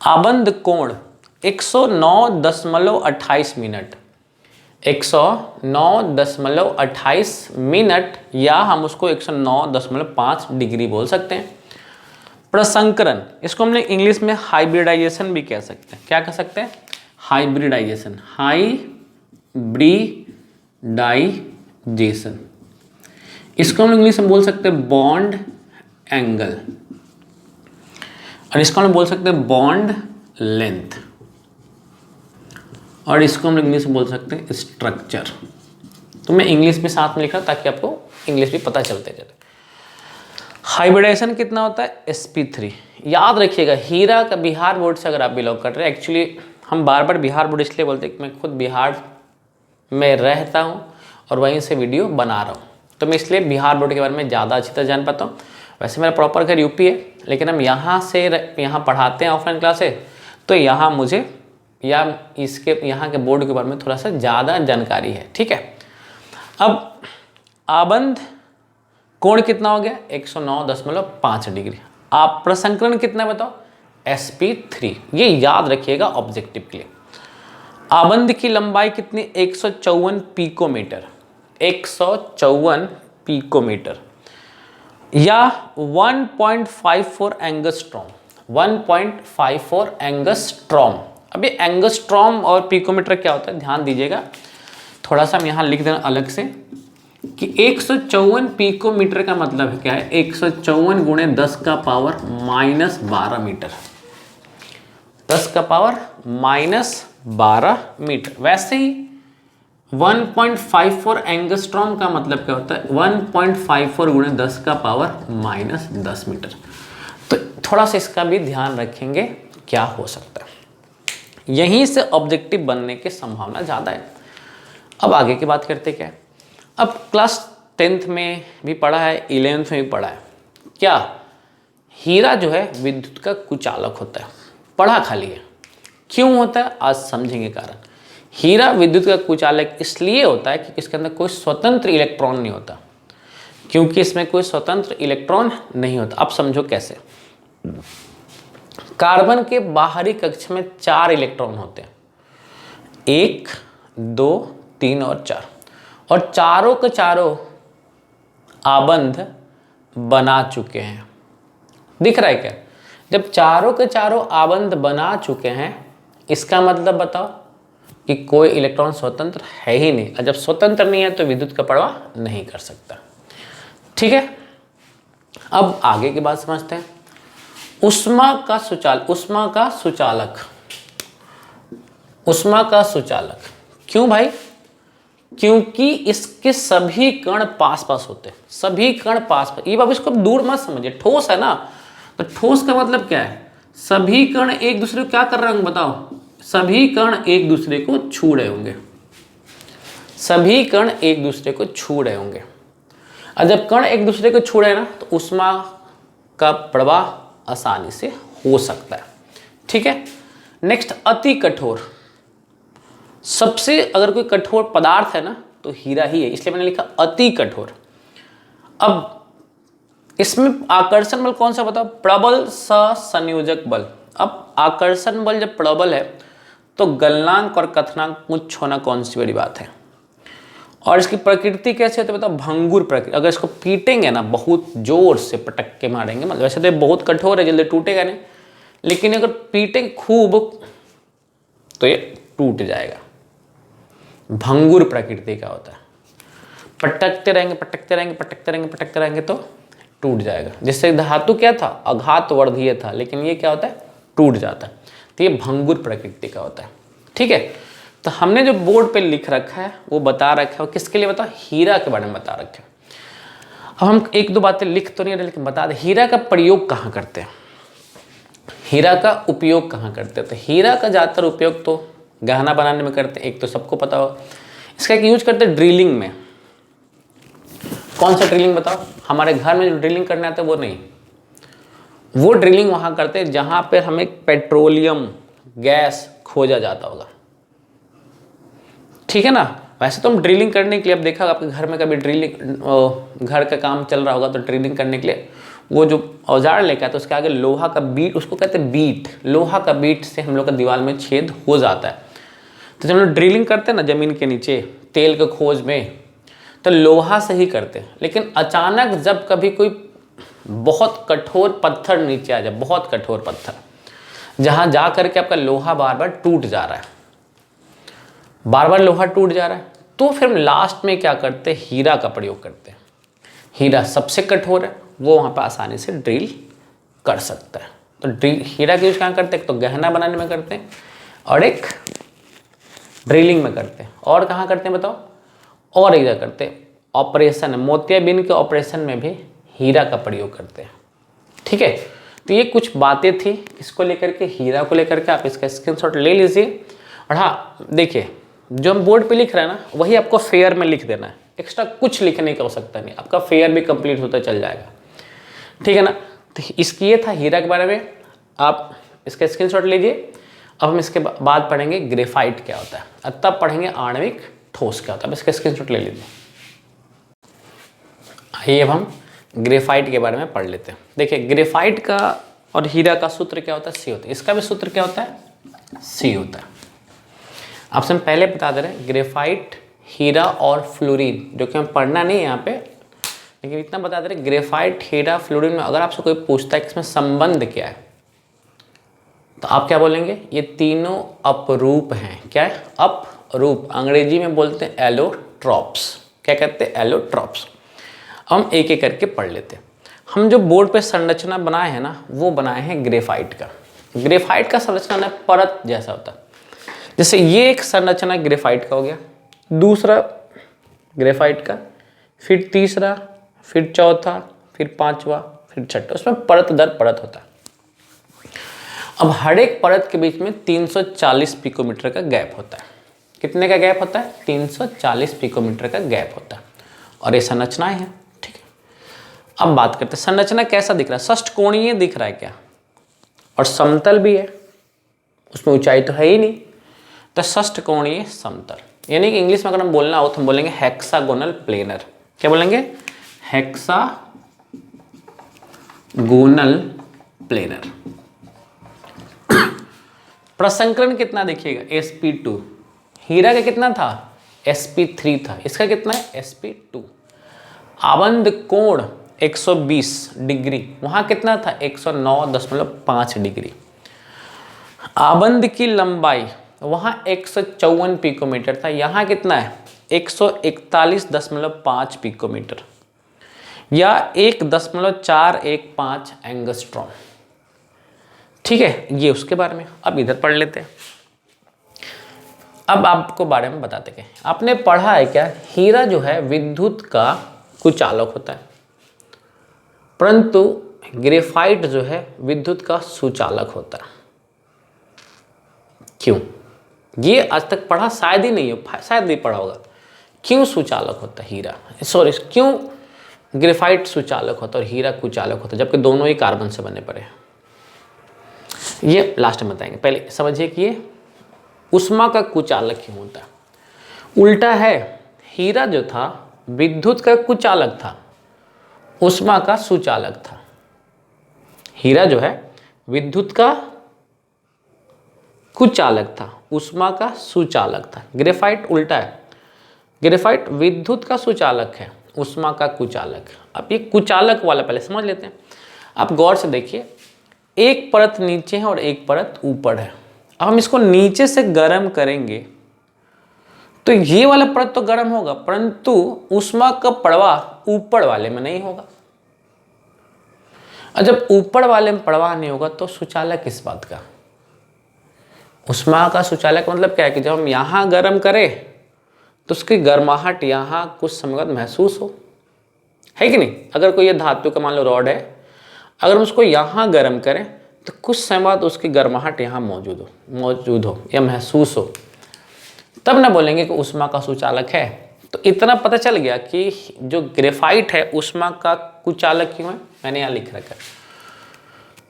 आबंध कोण 109.28 मिनट, 109.28 मिनट, या हम उसको 109.5 डिग्री बोल सकते हैं। प्रसंकरण, इसको हमने इंग्लिश में हाइब्रिडाइजेशन भी कह सकते हैं। क्या कह सकते हैं? Hybridization, hybridization. इसको हम इंग्लिश में बोल सकते हैं बॉन्ड एंगल, और इसको हम बोल सकते हैं बॉन्ड लेंथ, और इसको हम इंग्लिश में बोल सकते हैं स्ट्रक्चर। तो मैं इंग्लिश में साथ में लिख रहा हूं ताकि आपको इंग्लिश भी पता चलते चले। हाइब्रिडाइजेशन कितना होता है? sp3। याद रखिएगा, हीरा का बिहार बोर्ड से अगर आप बिलोंग कर रहे हैं, एक्चुअली हम बार बार बिहार बोर्ड इसलिए बोलते हैं कि मैं खुद बिहार में रहता हूं और वहीं से वीडियो बना रहा हूं, तो मैं इसलिए बिहार बोर्ड के बारे में ज़्यादा अच्छी तरह जान पाता हूं। वैसे मेरा प्रॉपर घर यूपी है, लेकिन हम यहाँ पढ़ाते हैं ऑफलाइन क्लासेस, तो यहाँ मुझे या इसके यहाँ के बोर्ड के बारे में थोड़ा सा ज़्यादा जानकारी है। ठीक है, अब आबंध कोण कितना हो गया? 109.5 डिग्री। आप प्रसंकरण कितना बताओ? sp3। ये याद रखिएगा ऑब्जेक्टिव के लिए। आबंध की लंबाई कितनी? 154 पिकोमीटर, 154 पिकोमीटर, या 1.54 एंगस्ट्रॉम, 1.54 एंगस्ट्रॉम। अभी एंगस्ट्रॉम और पिकोमीटर क्या होता है ध्यान दीजिएगा, थोड़ा सा हम यहाँ लिख देना अलग से कि 154 पिकोमीटर का मतलब क्या है? 154 गुणे 10 का पावर -12 मीटर, 10 का पावर -12 मीटर। वैसे ही 1.54 एंगस्ट्रॉम का मतलब क्या होता है? 1.54 गुणे 10 का पावर -10 मीटर। तो थोड़ा सा इसका भी ध्यान रखेंगे क्या हो सकता है, यहीं से ऑब्जेक्टिव बनने की संभावना ज़्यादा है। अब आगे की बात करते क्या है। अब क्लास 10th में भी पढ़ा है, 11th में भी पढ़ा है, क्या हीरा जो है विद्युत का कुचालक होता है। पढ़ा खाली है, क्यों होता है आज समझेंगे कारण। हीरा विद्युत का कुचालक इसलिए होता है कि इसके अंदर कोई स्वतंत्र इलेक्ट्रॉन नहीं होता, क्योंकि इसमें कोई स्वतंत्र इलेक्ट्रॉन नहीं होता। अब समझो कैसे। कार्बन के बाहरी कक्ष में 4 इलेक्ट्रॉन होते हैं, 1, 2, 3 और 4, और चारों के चारों आबंध बना चुके हैं। दिख रहा है क्या? जब चारों के चारों आबंध बना चुके हैं, इसका मतलब बताओ कि कोई इलेक्ट्रॉन स्वतंत्र है ही नहीं, और जब स्वतंत्र नहीं है तो विद्युत का प्रवाह नहीं कर सकता। ठीक है, अब आगे की बात समझते हैं। उष्मा का सुचालक क्यों भाई? क्योंकि इसके सभी कण पास पास होते हैं, सभी कण पास पास। ये बाबू इसको दूर मत समझिए, ठोस है ना, तो ठोस का मतलब क्या है, सभी कण एक दूसरे को क्या कर रहे होंगे बताओ, सभी कण एक दूसरे को छू रहे होंगे, सभी कण एक दूसरे को छू रहे होंगे। और जब कण एक दूसरे को छू रहे हैं ना, तो ऊष्मा का प्रवाह आसानी से हो सकता है। ठीक है, नेक्स्ट अति कठोर। सबसे अगर कोई कठोर पदार्थ है ना तो हीरा ही है, इसलिए मैंने लिखा अति कठोर। अब इसमें आकर्षण बल कौन सा बताओ, प्रबल संयोजक बल। अब आकर्षण बल जब प्रबल है तो गलनांक और कथनांक उच्च होना कौन सी बड़ी बात है। और इसकी प्रकृति कैसे होती है बताओ, भंगुर प्रकृति। अगर इसको पीटेंगे ना, बहुत जोर से पटक के मारेंगे, मतलब वैसे तो ये बहुत कठोर है, जल्दी टूटेगा नहीं, लेकिन अगर पीटेंगे खूब तो ये टूट जाएगा। भंगुर प्रकृति का होता है, पटकते रहेंगे पटकते रहेंगे पटकते रहेंगे पटकते रहेंगे तो टूट जाएगा। जैसे धातु क्या था, आघात वर्धीय था, लेकिन ये क्या होता है, टूट जाता है। तो ये भंगुर प्रकृति का होता है। ठीक है, तो हमने जो बोर्ड पे लिख रखा है वो बता रखा है, वो किसके लिए बताओ, हीरा के बारे में बता रखा है। अब हम एक दो बातें लिख तो नहीं रहे, लेकिन बता दें हीरा का प्रयोग कहाँ करते हैं, हीरा का उपयोग कहाँ करते हैं। तो हीरा का ज़्यादातर उपयोग तो गहना बनाने में करते हैं, एक तो सबको पता हो। इसका एक यूज करते हैं ड्रिलिंग में। कौन सा ड्रिलिंग बताओ, हमारे घर में जो ड्रिलिंग करने आता है वो नहीं, वो ड्रिलिंग वहाँ करते हैं जहाँ पर हमें पेट्रोलियम गैस खोजा जाता होगा। ठीक है ना, वैसे तो हम ड्रिलिंग करने के लिए, अब देखा आपके घर में कभी ड्रिलिंग घर का काम चल रहा होगा तो ड्रिलिंग करने के लिए वो जो औजार लेकर तो उसके आगे लोहा का बीट, उसको कहते हैं बीट, लोहा का बीट से हम लोग का दीवार में छेद हो जाता है। तो जब हम लोग ड्रिलिंग करते हैं ना ज़मीन के नीचे तेल के खोज में, तो लोहा से ही करते हैं। लेकिन अचानक जब कभी कोई बहुत कठोर पत्थर नीचे आ जाए, बहुत कठोर पत्थर, जहाँ जा करके आपका लोहा बार बार टूट जा रहा है, बार बार लोहा टूट जा रहा है, तो फिर हम लास्ट में क्या करते हैं, हीरा का प्रयोग करते हैं। हीरा सबसे कठोर है, वो वहाँ पर आसानी से ड्रिल कर सकता है। तो हीरा का यूज कहाँ करते हैं, तो गहना बनाने में करते हैं, और एक ड्रिलिंग में करते हैं। और कहाँ करते हैं बताओ, और एक जगह करते हैं, ऑपरेशन, मोतियाबिंद के ऑपरेशन में भी हीरा का प्रयोग करते हैं। ठीक है, तो ये कुछ बातें थी इसको लेकर के, हीरा को लेकर के। आप इसका स्क्रीनशॉट ले लीजिए। और हाँ देखिए, जो हम बोर्ड पे लिख रहे हैं ना, वही आपको फेयर में लिख देना है, एक्स्ट्रा कुछ लिखने की आवश्यकता नहीं, आपका फेयर भी कंप्लीट होता चल जाएगा। ठीक है ना, तो इसकी ये था हीरा के बारे में, आप इसका स्क्रीनशॉट लीजिए। अब हम इसके बाद पढ़ेंगे ग्रेफाइट क्या होता है, और तब पढ़ेंगे आणविक ठोस क्या होता है। अब इसका स्क्रीनशॉट ले लीजिए। आइए अब हम ग्रेफाइट के बारे में पढ़ लेते हैं। देखिए ग्रेफाइट का और हीरा का सूत्र क्या होता है, सी होता है। इसका भी सूत्र क्या होता है, सी होता है। आपसे हम पहले बता दे रहे हैं, ग्रेफाइट, हीरा और फ्लोरीन, जो कि हम पढ़ना नहीं है यहाँ पे, लेकिन इतना बता दे रहे, ग्रेफाइट, हीरा, फ्लोरीन में अगर आपसे कोई पूछता है कि इसमें संबंध क्या है, तो आप क्या बोलेंगे, ये तीनों अपरूप हैं। क्या है, अपरूप, अंग्रेजी में बोलते हैं एलोट्रॉप्स। क्या कहते हैं, एलोट्रॉप्स। हम एक एक करके पढ़ लेते हैं। हम जो बोर्ड पे संरचना बनाए हैं ना, वो बनाए हैं ग्रेफाइट का। ग्रेफाइट का संरचना ना परत जैसा होता है। जैसे ये एक संरचना ग्रेफाइट का हो गया, दूसरा ग्रेफाइट का, फिर तीसरा, फिर चौथा, फिर पांचवा, फिर छठा, उसमें परत दर परत होता है। अब हर एक परत के बीच में 340 पिकोमीटर का गैप होता है। कितने का गैप होता है, 340 पिकोमीटर का गैप होता है। और ये संरचनाएं हैं। ठीक है, अब बात करते हैं संरचना कैसा दिख रहा है, षष्ठकोणीय दिख रहा है क्या, और समतल भी है, उसमें ऊंचाई तो है ही नहीं, तो षष्ठकोणीय समतल। यानी कि इंग्लिश में अगर हम बोलना हो तो हम बोलेंगे हेक्सागोनल प्लेनर। क्या बोलेंगे, हेक्सागोनल प्लेनर। प्रसंकरण कितना देखिएगा, sp2। हीरा का कितना था, sp3 था, इसका कितना है, sp2। आबंध कोण 120 डिग्री, वहां कितना था, 109.5 डिग्री। आबंध की लंबाई वहां 154 पिकोमीटर था, यहाँ कितना है, 141.5 पिकोमीटर, या 1.415 एंगस्ट्रॉम। ठीक है, ये उसके बारे में। अब इधर पढ़ लेते हैं। अब आपको बारे में बताते हैं, आपने पढ़ा है क्या, हीरा जो है विद्युत का कुचालक होता है, परंतु ग्रेफाइट जो है विद्युत का सुचालक होता है। क्यों? ये आज तक पढ़ा शायद ही नहीं हो, शायद नहीं पढ़ा होगा। क्यों सुचालक होता है हीरा, सॉरी क्यों ग्रेफाइट सुचालक होता है और हीरा कुचालक होता है, जबकि दोनों ही कार्बन से बने पड़े हैं? ये लास्ट में बताएंगे, पहले समझिए कि ये ऊष्मा का कुचालक क्यों होता है। उल्टा है, हीरा जो था विद्युत का कुचालक था, ऊष्मा का सुचालक था। हीरा जो है विद्युत का कुचालक था, ऊष्मा का सुचालक था। ग्रेफाइट उल्टा है, ग्रेफाइट विद्युत का सुचालक है, ऊष्मा का कुचालक। अब ये कुचालक वाला पहले समझ लेते हैं। आप गौर से देखिए, एक परत नीचे है और एक परत ऊपर है। अब हम इसको नीचे से गर्म करेंगे तो ये वाला परत तो गर्म होगा, परंतु ऊष्मा का प्रवाह ऊपर वाले में नहीं होगा। और जब ऊपर वाले में प्रवाह नहीं होगा तो सुचालक किस बात का? ऊष्मा का सुचालक मतलब क्या है कि जब हम यहाँ गर्म करें तो उसकी गर्माहट यहाँ कुछ समय बाद महसूस हो, है कि नहीं? अगर कोई ये धातु का मान लो रॉड है, अगर हम उसको यहाँ गर्म करें तो कुछ समय बाद उसकी गर्माहट यहाँ मौजूद हो या महसूस हो, तब ना बोलेंगे कि ऊष्मा का सुचालक है। तो इतना पता चल गया कि जो ग्रेफाइट है ऊष्मा का कुचालक क्यों है। मैंने यहाँ लिख रखा है,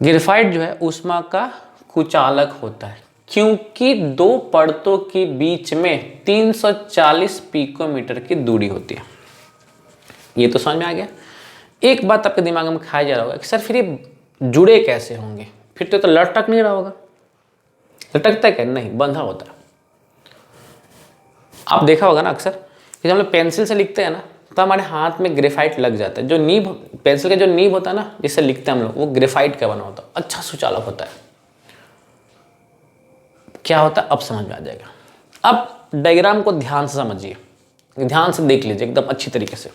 ग्रेफाइट जो है ऊष्मा का कुचालक होता है क्योंकि दो परतों के बीच में 340 पिकोमीटर की दूरी होती है। ये तो समझ में आ गया। एक बात आपके दिमाग में खाया जा रहा होगा कि सर फिर ये जुड़े कैसे होंगे, फिर तो लटक नहीं रहा होगा। लटकता है क्या? नहीं, बंधा होता है। आप देखा होगा ना अक्सर कि जब हम लोग पेंसिल से लिखते हैं ना तो हमारे हाथ में ग्रेफाइट लग जाता है। जो नीब, पेंसिल का जो नीब होता है ना जिससे लिखते हैं हम लोग, वो ग्रेफाइट का बना होता है, अच्छा सुचालक होता है। क्या होता है अब समझ में आ जाएगा। अब डायग्राम को ध्यान से समझिए, ध्यान से देख लीजिए एकदम अच्छी तरीके से।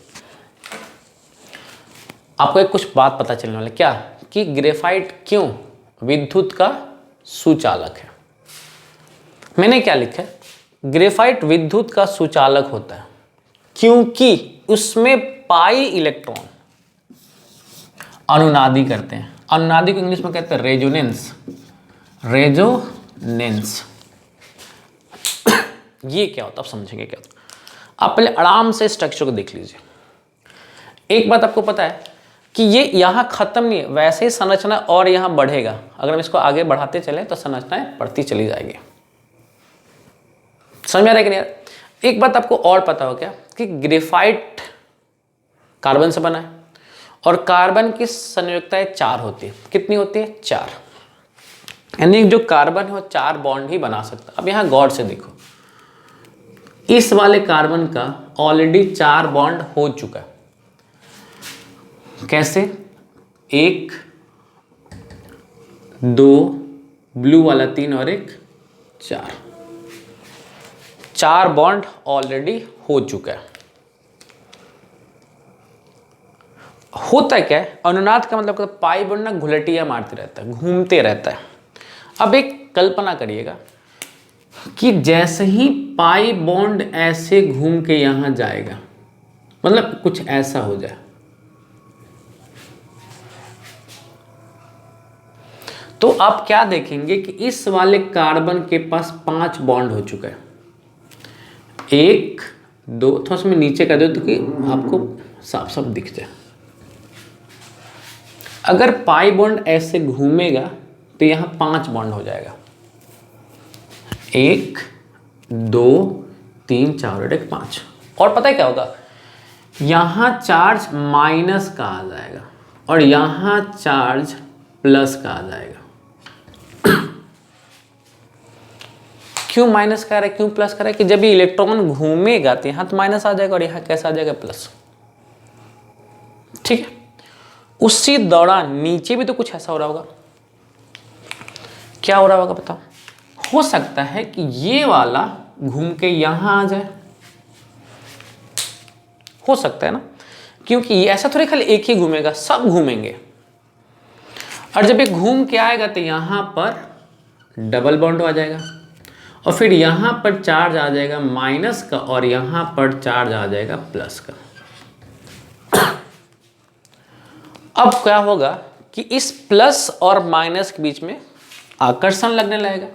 आपको एक कुछ बात पता चलने वाला, क्या कि ग्रेफाइट क्यों विद्युत का सुचालक है। मैंने क्या लिखा है, ग्रेफाइट विद्युत का सुचालक होता है क्योंकि उसमें पाई इलेक्ट्रॉन अनुनादी करते हैं। अनुनादी को इंग्लिश में कहते हैं रेजोनेंस, रेजोनेंस। ये क्या होता है आप समझेंगे क्या होता है। आप पहले आराम से स्ट्रक्चर को देख लीजिए। एक बात आपको पता है कि ये यहाँ खत्म नहीं है, वैसे ही संरचना और यहाँ बढ़ेगा। अगर हम इसको आगे बढ़ाते चले तो संरचनाएं बढ़ती चली जाएगी। समझ में आ रहा है कि नहीं? एक बात आपको और पता हो क्या कि ग्रेफाइट कार्बन से बना है और कार्बन की संयोजकताएं 4 होती है। कितनी होती है? 4। यानी जो कार्बन है वो 4 बॉन्ड ही बना सकता है। अब यहाँ गौर से देखो, इस वाले कार्बन का ऑलरेडी 4 बॉन्ड हो चुका है। कैसे? 1 2 ब्लू वाला 3 और 1 4 बॉन्ड ऑलरेडी हो चुका है। होता क्या है, अनुनाद का मतलब पाई बॉन्ड ना घुलटिया मारते रहता है, घूमते रहता है। अब एक कल्पना करिएगा कि जैसे ही पाई बॉन्ड ऐसे घूम के यहां जाएगा, मतलब कुछ ऐसा हो जाए, तो आप क्या देखेंगे कि इस वाले कार्बन के पास 5 बॉन्ड हो चुका है। 1 2, थोड़ा सा मैं नीचे कर दूं तो कि आपको साफ साफ दिख जाए। अगर पाई बॉन्ड ऐसे घूमेगा तो यहां 5 बॉन्ड हो जाएगा। 1 2 3 4 और 1 5। और पता है क्या होगा, यहां चार्ज माइनस का आ जाएगा और यहां चार्ज प्लस का आ जाएगा। क्यों माइनस का रहा है, क्यों प्लस का रहा है? कि जब ये इलेक्ट्रॉन घूमेगा तो यहां तो माइनस आ जाएगा और यहां कैसा आ जाएगा? प्लस। ठीक है। उसी दौरान नीचे भी तो कुछ ऐसा हो रहा होगा। क्या हो रहा होगा बताओ? हो सकता है कि ये वाला घूम के यहां आ जाए, हो सकता है ना, क्योंकि ये ऐसा थोड़ी खाली एक ही घूमेगा, सब घूमेंगे। और जब ये घूम के आएगा तो यहां पर डबल बॉन्ड आ जाएगा और फिर यहाँ पर चार्ज आ जाएगा माइनस का और यहाँ पर चार्ज आ जाएगा प्लस का। अब क्या होगा कि इस प्लस और माइनस के बीच में आकर्षण लगने लगेगा।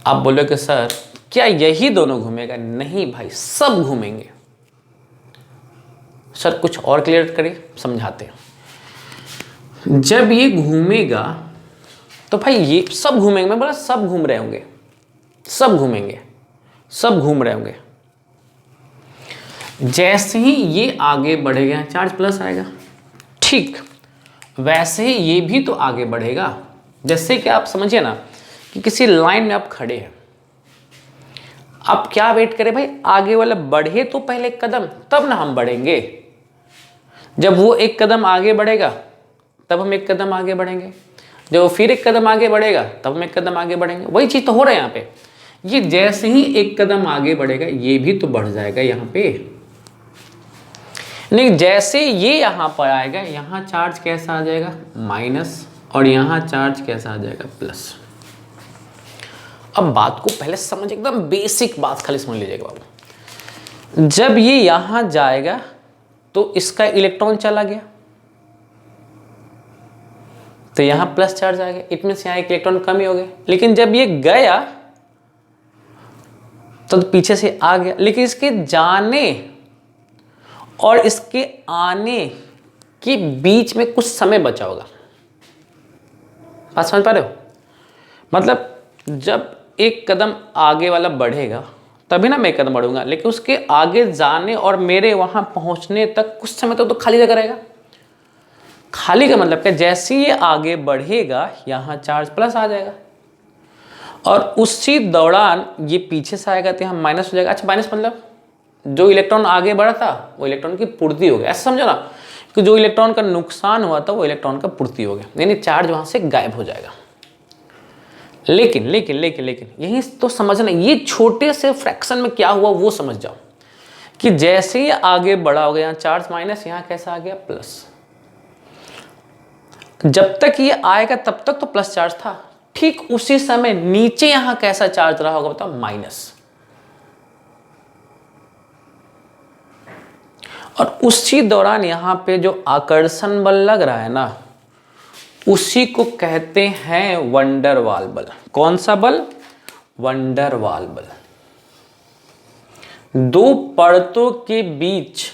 आप बोलोगे सर क्या यही दोनों घूमेगा? नहीं भाई, सब घूमेंगे। सर कुछ और क्लियर करिए, समझाते हैं। जब ये घूमेगा तो भाई ये सब घूमेंगे। मैं बोला सब घूम रहे होंगे, सब घूमेंगे, सब घूम रहे होंगे। जैसे ही ये आगे बढ़ेगा चार्ज प्लस आएगा, ठीक वैसे ही ये भी तो आगे बढ़ेगा। जैसे कि आप समझिए ना कि किसी लाइन में आप खड़े हैं, आप क्या वेट करें भाई? आगे वाला बढ़े तो पहले कदम, तब ना हम बढ़ेंगे। जब वो एक कदम आगे बढ़ेगा तब हम एक कदम आगे बढ़ेंगे, जब वो फिर एक कदम आगे बढ़ेगा तब हम एक कदम आगे बढ़ेंगे। वही चीज तो हो रहा है यहाँ पे। ये जैसे ही एक कदम आगे बढ़ेगा ये भी तो बढ़ जाएगा यहाँ पे। नहीं, जैसे ये यहाँ पर आएगा यहाँ चार्ज कैसा आ जाएगा? माइनस, और यहाँ चार्ज कैसा आ जाएगा? प्लस। अब बात को पहले समझ, एकदम बेसिक बात खाली समझ लीजिएगा बाबू। जब ये यहां जाएगा तो इसका इलेक्ट्रॉन चला गया तो यहां प्लस चार्ज आ गया, इट मींस यहां एक इलेक्ट्रॉन कम ही हो गया। लेकिन जब ये गया तो पीछे से आ गया, लेकिन इसके जाने और इसके आने के बीच में कुछ समय बचा होगा। बात समझ पा रहे हो? मतलब जब एक कदम आगे वाला बढ़ेगा तभी ना मैं एक कदम बढ़ूंगा, लेकिन उसके आगे जाने और मेरे वहां पहुंचने तक कुछ समय तक तो खाली जगह रहेगा। खाली का मतलब क्या? जैसे ये आगे बढ़ेगा यहाँ चार्ज प्लस आ जाएगा और उसी दौरान ये पीछे से आएगा तो यहाँ माइनस हो जाएगा। अच्छा, माइनस मतलब जो इलेक्ट्रॉन आगे बढ़ा था वो इलेक्ट्रॉन की पूर्ति हो गया। ऐसा समझो ना कि जो इलेक्ट्रॉन का नुकसान हुआ था वो इलेक्ट्रॉन का पूर्ति हो गया, यानी चार्ज वहां से गायब हो जाएगा। लेकिन लेकिन लेकिन लेकिन यही तो समझना, ये छोटे से फ्रैक्शन में क्या हुआ वो समझ जाओ कि जैसे ही आगे बढ़ा हो गया यहाँ चार्ज माइनस, यहाँ कैसा आ गया? प्लस। जब तक ये आएगा तब तक तो प्लस चार्ज था, ठीक उसी समय नीचे यहां कैसा चार्ज रहा होगा बताओ? माइनस। और उसी दौरान यहां पे जो आकर्षण बल लग रहा है ना, उसी को कहते हैं वंडर वाल बल। कौन सा बल? वंडर वाल बल। दो परतों के बीच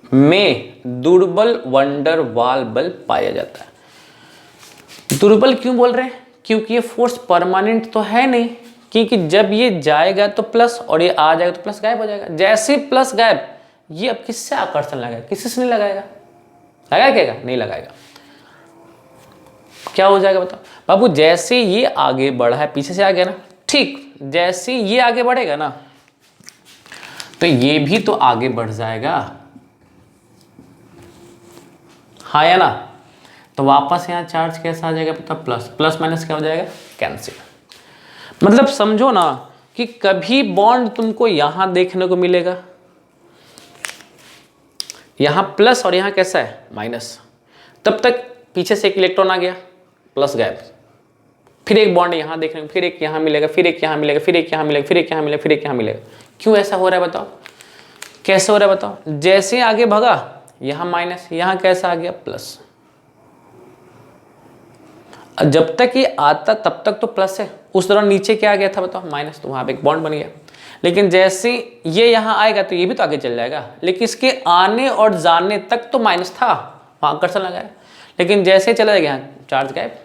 में दुर्बल वंडर वाल बल पाया जाता है। दुर्बल क्यों बोल रहे हैं? क्योंकि ये फोर्स परमानेंट तो है नहीं, क्योंकि जब ये जाएगा तो प्लस और ये आ जाएगा तो प्लस गायब हो जाएगा। जैसे प्लस गायब, ये अब किससे आकर्षण लगाएगा? किसी से नहीं लगाएगा। लगाएगा? नहीं लगाएगा। क्या हो जाएगा बताओ बाबू? जैसे ये आगे बढ़ा है, पीछे से आ गया ना, ठीक जैसे ये आगे बढ़ेगा ना तो ये भी तो आगे बढ़ जाएगा, हाँ या ना? तो वापस यहां चार्ज कैसा आ जाएगा पता? प्लस। प्लस माइनस क्या हो जाएगा? कैंसिल। मतलब समझो ना कि कभी बॉन्ड तुमको यहां देखने को मिलेगा, यहां प्लस और यहां कैसा है? माइनस। तब तक पीछे से एक इलेक्ट्रॉन आ गया, प्लस गायब। फिर एक बॉन्ड यहां देखने को, फिर एक यहां मिलेगा, फिर एक यहां मिलेगा, फिर एक यहां मिलेगा, फिर एक यहां मिलेगा, फिर एक यहां मिलेगा। क्यों ऐसा हो रहा है बताओ? कैसे हो रहा है बताओ? जैसे आगे भगा यहां माइनस, यहां कैसा आ गया? प्लस। जब तक ये आता तब तक तो प्लस है, उस दौरान नीचे क्या आ गया था बताओ? माइनस। तो वहां पे एक बॉन्ड बन गया। लेकिन जैसे ये यहां आएगा तो ये भी तो आगे चल जाएगा, लेकिन इसके आने और जाने तक तो माइनस था, वहां आकर्षण लगाया। लेकिन जैसे चला जाएगा यहाँ चार्ज गायब।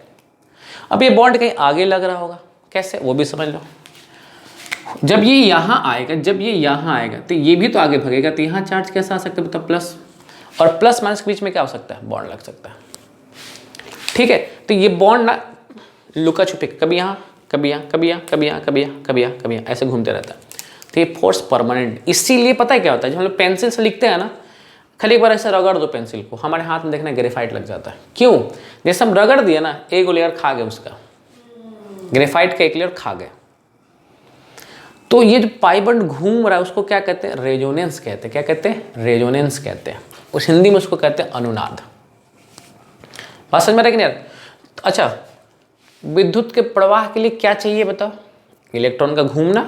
अब ये बॉन्ड कहीं आगे लग रहा होगा, कैसे वो भी समझ लो। जब ये यहां आएगा, जब ये यहां आएगा तो ये भी तो आगे भगेगा, तो यहाँ चार्ज कैसा आ सकता है बताओ? प्लस। और प्लस माइनस के बीच में क्या हो सकता है? बॉन्ड लग सकता है। ठीक है, तो ये बॉन्ड ना लुका छुपी, कभी यहाँ कभी यहाँ कभी यहाँ कभी यहाँ कभी यहाँ कभी यहाँ कभी यहाँ ऐसे घूमते रहता है। तो ये फोर्स परमानेंट। इसीलिए पता है क्या होता है, जब हम लोग पेंसिल से लिखते हैं ना, खाली एक बार ऐसे रगड़ दो पेंसिल को, हमारे हाथ में देखना ग्रेफाइट लग जाता है। क्यों? जैसे हम रगड़ दिया ना, एक लेयर खा गए, उसका ग्रेफाइट का एक लेयर खा गए। तो ये जो पाइबंड घूम रहा है उसको क्या कहते हैं? रेजोनेंस कहते हैं। क्या कहते हैं? रेजोनेंस कहते हैं। उस हिंदी में उसको कहते हैं अनुनाद। बात समझ में आ रहा है कि नहीं? अच्छा, विद्युत के प्रवाह के लिए क्या चाहिए बताओ? इलेक्ट्रॉन का घूमना।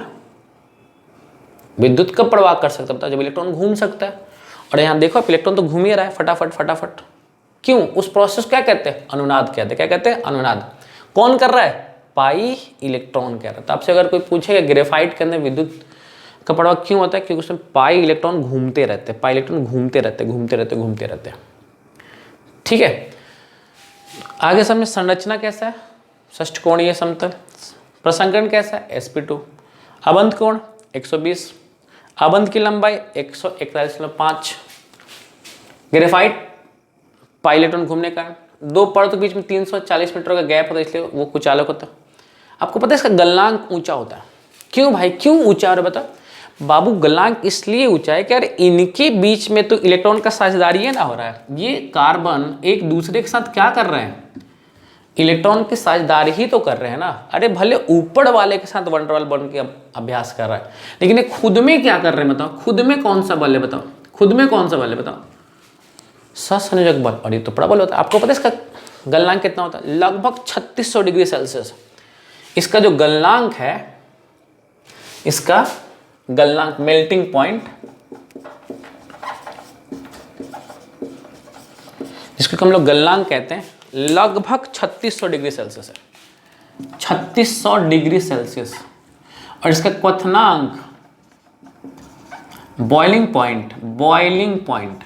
विद्युत का प्रवाह कर सकता है बताओ? जब इलेक्ट्रॉन घूम सकता है। और यहाँ देखो इलेक्ट्रॉन तो घूम ही रहा है फटाफट फटाफट। क्यों? उस प्रोसेस क्या कहते हैं? अनुनाद कहते हैं। क्या कहते हैं? अनुनाद। कौन कर रहा है? पाई इलेक्ट्रॉन कह रहा है। तो आपसे अगर कोई पूछेगा ग्रेफाइट के अंदर विद्युत का प्रवाह क्यों होता है? क्योंकि उसमें पाई इलेक्ट्रॉन घूमते रहते हैं। पाई इलेक्ट्रॉन घूमते रहते हैं। ठीक है, आगे समझे संरचना कैसा है? षष्ठकोणीय समतल। प्रसंकरण कैसा है? sp2। अबंध कोण 120। अबंध की लंबाई 141.5। ग्रेफाइट पाई इलेक्ट्रॉन घूमने का दो परतों के बीच में 340 मीटर का गैप होता है, इसलिए वो कुचालक होता है। आपको पता है इसका गलनांक ऊंचा होता है। क्यों भाई, क्यों ऊंचा? और बता बाबू, गलनांक इसलिए ऊंचा है कि यार इनके बीच में तो इलेक्ट्रॉन का साझेदारी ना हो रहा है। ये कार्बन एक दूसरे के साथ क्या कर रहे हैं? इलेक्ट्रॉन की साझेदारी ही तो कर रहे हैं ना। अरे भले ऊपर वाले के साथ वनडरवाल बन के अभ्यास कर रहा है, लेकिन ये खुद में क्या कर रहे हैं बताओ? खुद में कौन सा बल है बताओ? खुद में कौन सा बल है बताओ? सहसंयोजक बल। और ये तो बड़ा बल होता है। आपको पता है इसका गलनांक कितना होता है? लगभग 3600 डिग्री सेल्सियस। इसका जो गलनांक है, इसका गलनांक मेल्टिंग पॉइंट, जिसको हम लोग गलनांक कहते हैं, लगभग 3600 डिग्री सेल्सियस है। 3600 डिग्री सेल्सियस। और इसका क्वथनांक बॉइलिंग पॉइंट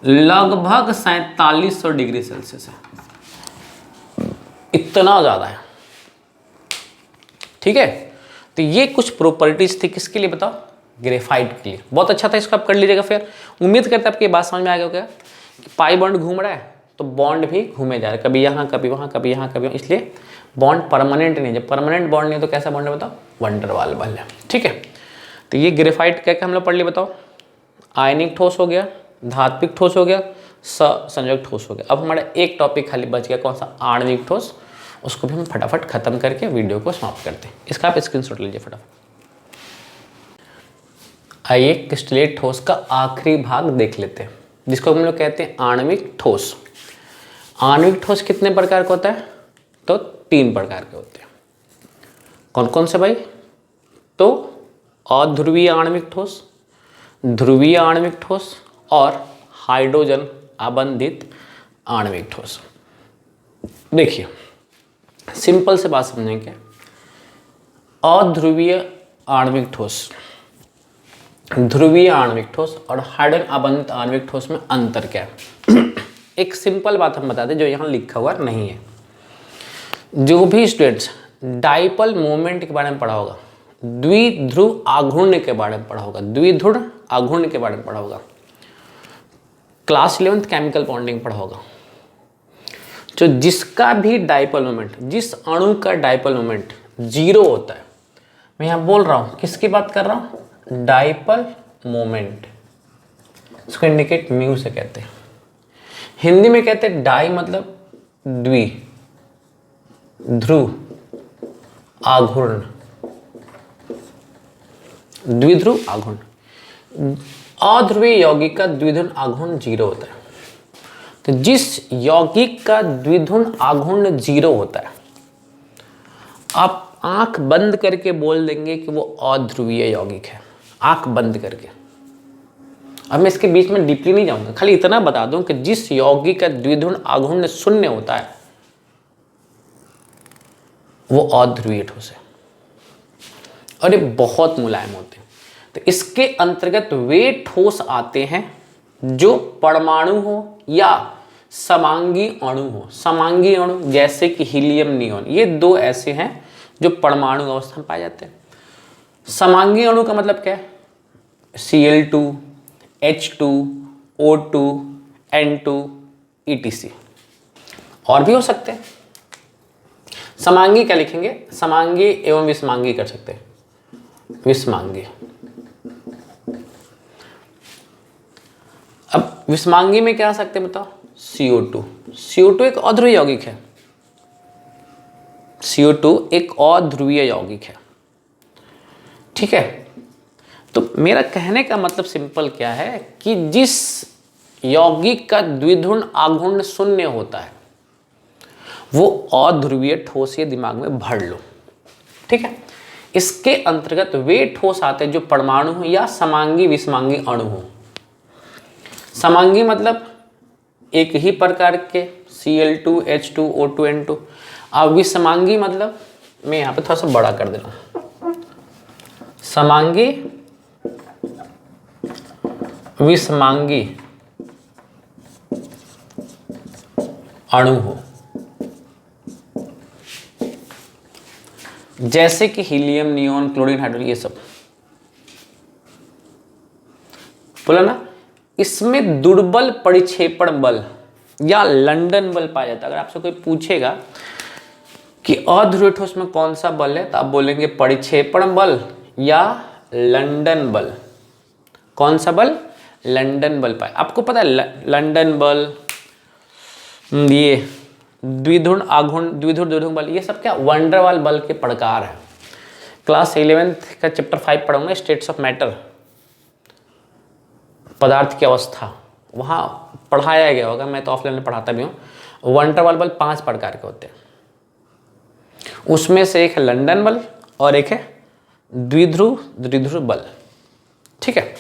लगभग 4700 डिग्री सेल्सियस है। इतना ज्यादा है। ठीक है, तो ये कुछ प्रॉपर्टीज थी किसके लिए बताओ? ग्रेफाइट के लिए। बहुत अच्छा था, इसको आप कर लीजिएगा। फिर उम्मीद करते हैं आपकी बात समझ में आ गया होगा कि पाई बॉन्ड घूम रहा है तो बॉन्ड भी घूमे जा रहा है, कभी यहाँ कभी वहाँ कभी यहाँ कभी वहाँ। इसलिए बॉन्ड परमानेंट नहीं। जब परमानेंट बॉन्ड नहीं तो कैसा बॉन्ड है बताओ? वंडरवाल बल है। ठीक है, तो ये ग्रेफाइट क्या क्या हम लोग पढ़ लिए बताओ? आयनिक ठोस हो गया, धात्विक ठोस हो गया, सहसंयोजक ठोस हो गया। अब हमारा एक टॉपिक खाली बच गया, कौन सा? आणविक ठोस। उसको भी हम फटाफट खत्म करके वीडियो को समाप्त करते हैं। इसका आप स्क्रीनशॉट लीजिए फटाफट। आइए क्रिस्टलेट ठोस का आखिरी भाग देख लेते हैं, जिसको हम लोग कहते हैं आणविक ठोस। आणविक ठोस कितने प्रकार का होता है? तो 3 प्रकार के होते हैं। कौन कौन से भाई? तो अध्रुवीय आणविक ठोस, ध्रुवीय आणविक ठोस और हाइड्रोजन आबंधित आणविक ठोस। देखिए सिंपल से बात समझेंगे। अध्रुवीय आणविक ठोस, ध्रुवीय आणविक ठोस और हाइड्रोजन आबंधित आणविक ठोस में अंतर क्या है? एक सिंपल बात हम बता दें जो यहाँ लिखा हुआ नहीं है। जो भी स्टूडेंट्स डाइपोल मोमेंट के बारे में पढ़ा होगा, द्विध्रुव आघूर्ण के बारे में पढ़ा होगा, द्विध्रुव आघूर्ण के बारे में पढ़ा होगा, क्लास 11th केमिकल बॉन्डिंग पढ़ा होगा, जो जिसका भी डाइपोल मोमेंट, जिस अणु का डाइपोल मोमेंट 0 होता है, मैं यहाँ बोल रहा हूँ किसकी बात कर रहा हूँ? Dipole moment. इसको इंडिकेट म्यू से कहते हैं। हिंदी में कहते हैं डाई मतलब द्वि, ध्रुव आघूर्ण, द्विध्रुव आघूर्ण। अध्रुवीय यौगिक का द्विध्रुव आघूर्ण 0 होता है। तो जिस यौगिक का द्विध्रुव आघूर्ण 0 होता है, आप आंख बंद करके बोल देंगे कि वो अध्रुवीय यौगिक है, आंख बंद करके। अब मैं इसके बीच में डीपली नहीं जाऊंगा, खाली इतना बता दूं कि जिस यौगिक का द्विध्रुव आघूर्ण 0 होता है वो अध्रुवीय ठोस है और ये बहुत मुलायम होते हैं। तो इसके अंतर्गत वे ठोस आते हैं जो परमाणु हो या समांगी अणु हो। समांगी अणु जैसे कि हीलियम, नियोन, ये 2 ऐसे हैं जो परमाणु अवस्था में पाए जाते हैं। समांगी अणु का मतलब क्या है? Cl2, H2, O2, N2, etc. और भी हो सकते हैं। समांगी क्या लिखेंगे? समांगी एवं विषमांगी कर सकते हैं। विषमांगी। अब विषमांगी में क्या आ सकते हैं बताओ? CO2। CO2 एक अध्रुवीय यौगिक है। CO2 एक अध्रुवीय यौगिक है। ठीक है, तो मेरा कहने का मतलब सिंपल क्या है कि जिस यौगिक का द्विध्रुव आघूर्ण 0 होता है वो अध्रुवीय ठोस ये दिमाग में भर लो, ठीक है। इसके अंतर्गत वे ठोस आते हैं जो परमाणु हो या समांगी विषमांगी अणु हो। समांगी मतलब एक ही प्रकार के Cl2, H2, O2, N2। अब विषमांगी मतलब मैं यहाँ पे थोड़ा सा बड़ा कर दे रहा हूँ, समांगी विषमांगी अणु हो, जैसे कि हीलियम, नियोन, क्लोरीन, हाइड्रोजन, ये सब बोला ना। इसमें दुर्बल परिक्षेपण बल या लंदन बल पाया जाता है। अगर आपसे कोई पूछेगा कि अध्रुवीय ठोस में कौन सा बल है, तो आप बोलेंगे परिक्षेपण बल या लंदन बल। कौन सा बल? लंदन बल पाया। आपको पता है लंदन बल, ये द्विध्रुव आघूर्ण, द्विध्रुव बल, ये सब क्या वंडरवाल बल के प्रकार है। क्लास 11th का चैप्टर 5 पढ़ूंगा, स्टेट्स ऑफ मैटर, पदार्थ की अवस्था, वहाँ पढ़ाया गया होगा, मैं तो ऑफलाइन में पढ़ाता भी हूँ। वंडरवाल बल 5 प्रकार के होते हैं, उसमें से एक है लंदन बल और एक है द्विध्रुव बल, ठीक है।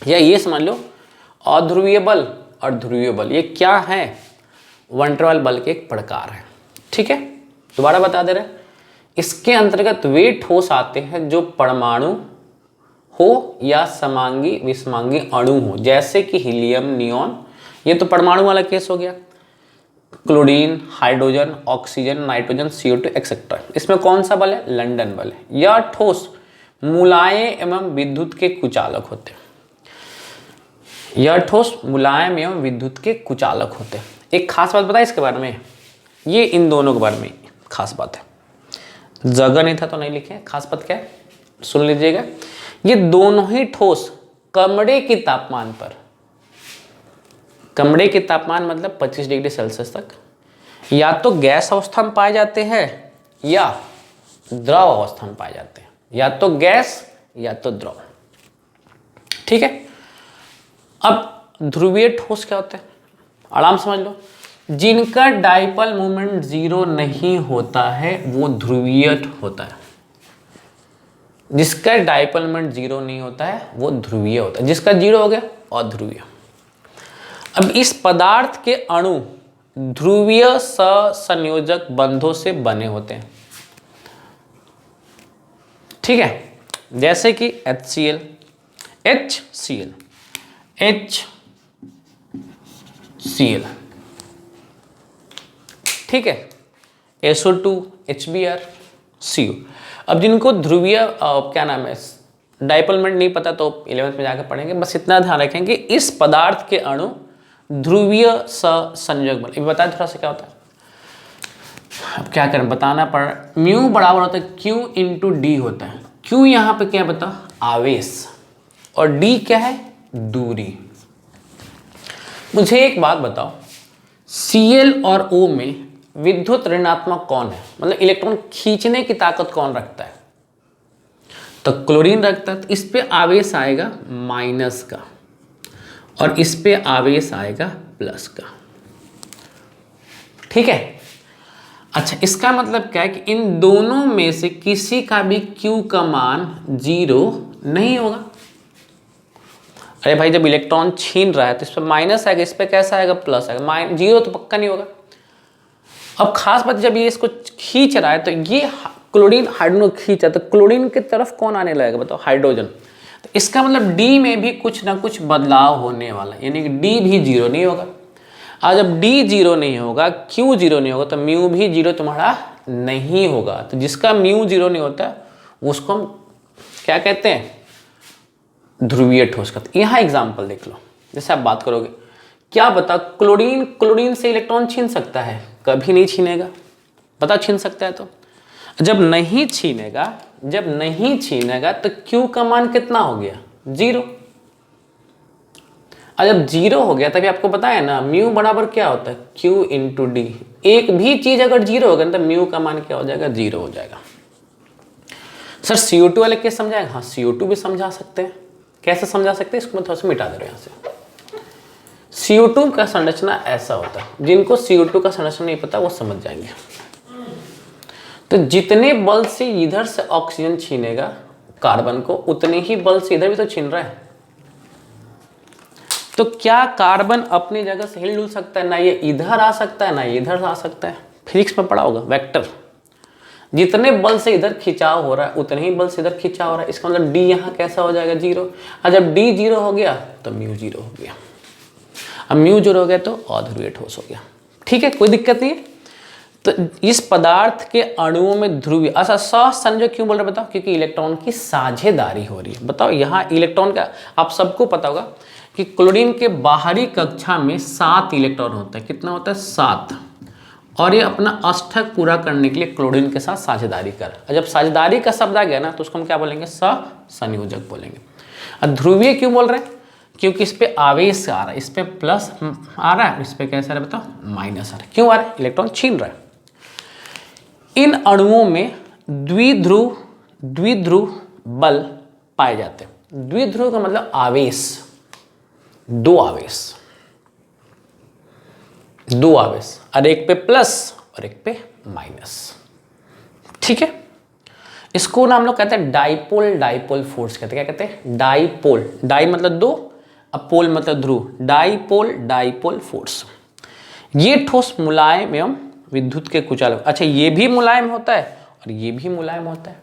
या ये समझ लो अध्रुवीय बल और ध्रुवीय बल ये क्या है? वंडरवाल बल के एक प्रकार है, ठीक है। दोबारा बता दे रहे हैं, इसके अंतर्गत वे ठोस आते हैं जो परमाणु हो या समांगी विषमांगी अणु हो, जैसे कि हीलियम, नियोन, ये तो परमाणु वाला केस हो गया, chlorine, hydrogen, oxygen, nitrogen, CO2 etcetera. इसमें कौन सा बल है? लंदन बल है। यह ठोस मुलायम एवं विद्युत के कुचालक होते हैं। यह ठोस मुलायम एवं विद्युत के कुचालक होते हैं। एक खास बात बताए इसके बारे में, ये इन दोनों के बारे में खास बात है, जगह नहीं था तो नहीं लिखे, खास बात क्या है सुन लीजिएगा। ये दोनों ही ठोस कमरे के तापमान पर, कमरे के तापमान मतलब 25 डिग्री सेल्सियस तक, या तो गैस अवस्था में पाए जाते हैं या द्रव अवस्था में पाए जाते हैं, या तो गैस या तो द्रव, ठीक है। अब ध्रुवीय ठोस क्या होते हैं? आराम समझ लो, जिनका डाइपोल मोमेंट 0 नहीं होता है वो ध्रुवीय होता है। जिसका डाइपोल मोमेंट 0 नहीं होता है वो ध्रुवीय होता है, जिसका 0 हो गया अध्रुवीय। अब इस पदार्थ के अणु ध्रुवीय सहसंयोजक बंधों से बने होते हैं, ठीक है। जैसे कि HCl, ठीक है, SO2, HBr, CO। अब जिनको ध्रुवीय क्या नाम है डाइपोल मोमेंट नहीं पता तो 11th में जाकर पढ़ेंगे, बस इतना ध्यान रखें कि इस पदार्थ के अणु ध्रुवीय सहसंयोजक बल, ये बताएं थोड़ा सा क्या होता है। अब क्या करें, बताना पड़ रहा है। म्यू बराबर होता है Q इंटू डी होता है। Q यहाँ पे क्या बताओ? आवेश, और D क्या है? दूरी। मुझे एक बात बताओ, Cl और O में विद्युत ऋणात्मक कौन है? मतलब इलेक्ट्रॉन खींचने की ताकत कौन रखता है? तो क्लोरीन रखता है। तो इस पे आवेश आएगा माइनस का और इस पे आवेश आएगा प्लस का, ठीक है। अच्छा, इसका मतलब क्या है कि इन दोनों में से किसी का भी Q का मान 0 नहीं होगा। अरे भाई, जब इलेक्ट्रॉन छीन रहा है तो इस पर माइनस आएगा, इस पर कैसा आएगा? प्लस आएगा। 0 तो पक्का नहीं होगा। अब खास बात, जब ये इसको खींच रहा है तो ये क्लोरीन हाइड्रोजन खींचा, तो क्लोरीन की तरफ कौन आने लगेगा बताओ? हाइड्रोजन। तो इसका मतलब D में भी कुछ ना कुछ बदलाव होने वाला है, यानी कि D भी 0 नहीं होगा। और जब D 0 नहीं होगा, Q 0 नहीं होगा, तो म्यू भी 0 तुम्हारा नहीं होगा। तो जिसका म्यू 0 नहीं होता उसको हम क्या कहते हैं? ध्रुवीय ठोस कहते हैं। यहाँ एग्जाम्पल देख लो, जैसे आप बात करोगे, क्या बता क्लोरीन से इलेक्ट्रॉन छीन सकता है? कभी नहीं छीनेगा। पता छीन सकता है तो जब नहीं छीनेगा तो Q का मान कितना हो गया? 0। और जब 0 हो गया तभी आपको पता है ना म्यू बराबर क्या होता है? Q into D. एक भी चीज अगर 0 होगा तो म्यू का मान क्या हो जाएगा? 0 हो जाएगा। सर CO2 वाले कैसे समझाएगा? हाँ, CO2 भी समझा सकते हैं। कैसे समझा सकते हैं? इसको मैं थोड़ा सा मिटा दे रहा हूं यहाँ से। CO2 का संरचना ऐसा होता है, जिनको CO2 का संरचना नहीं पता वो समझ जाएंगे। तो जितने बल से इधर से ऑक्सीजन छीनेगा कार्बन को, उतने ही बल से इधर भी तो छीन रहा है। तो क्या कार्बन अपनी जगह से हिल डुल सकता है? ना ये इधर आ सकता है ना ये इधर आ सकता है। फिजिक्स में पढ़ा होगा वेक्टर, जितने बल से इधर खिंचाव हो रहा है उतने ही बल से इधर खिंचाव हो रहा है। इसका मतलब डी यहाँ कैसा हो जाएगा? 0। और जब डी 0 हो गया तो म्यू 0 हो गया। अब म्यू 0 हो गया तो अध्रुवीय ठोस हो गया। ठीक है, कोई दिक्कत नहीं है। तो इस पदार्थ के अणुओं में ध्रुवीय, अच्छा सहसंयोजक क्यों बोल रहे बताओ? क्योंकि इलेक्ट्रॉन की साझेदारी हो रही है। बताओ यहाँ इलेक्ट्रॉन का आप सबको पता होगा कि क्लोरीन के बाहरी कक्षा में 7 इलेक्ट्रॉन होता है। कितना होता है? 7। और ये अपना अष्टक पूरा करने के लिए क्लोरीन के साथ साझेदारी कर। और जब साझेदारी का शब्द आ गया ना तो उसको हम क्या बोलेंगे? सहसंयोजक बोलेंगे। और ध्रुवीय क्यों बोल रहे हैं? क्योंकि इस पे आवेश आ रहा है, इस पे प्लस आ रहा है, इस पे कैसा आ रहा है बताओ? माइनस आ रहा है। क्यों आ रहा है? इलेक्ट्रॉन छीन रहा है। इन अणुओं में द्विध्रुव बल पाए जाते हैं। द्विध्रुव का मतलब आवेश, दो आवेश, और एक पे प्लस और एक पे माइनस। ठीक है, इसको ना हम लोग कहते हैं डाइपोल फोर्स कहते हैं। क्या कहते हैं? डाइपोल। डाई मतलब दो, अब पोल मतलब ध्रुव। Dipole force. ये ठोस मुलायम एवं विद्युत के कुचालक। अच्छा, ये भी मुलायम होता है और ये भी मुलायम होता है,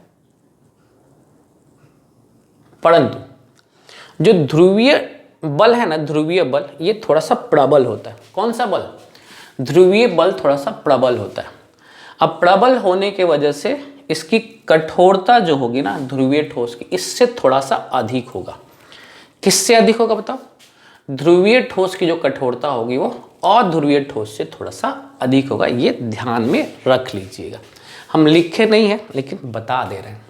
परंतु जो ध्रुवीय बल है ना, ध्रुवीय बल, ये थोड़ा सा प्रबल होता है। कौन सा बल? ध्रुवीय बल थोड़ा सा प्रबल होता है। अब प्रबल होने के वजह से इसकी कठोरता जो होगी ना ध्रुवीय ठोस की, इससे थोड़ा सा अधिक होगा। किससे अधिक होगा बताओ? ध्रुवीय ठोस की जो कठोरता होगी वो अध्रुवीय ठोस से थोड़ा सा अधिक होगा। ये ध्यान में रख लीजिएगा। हम लिखे नहीं है लेकिन बता दे रहे हैं।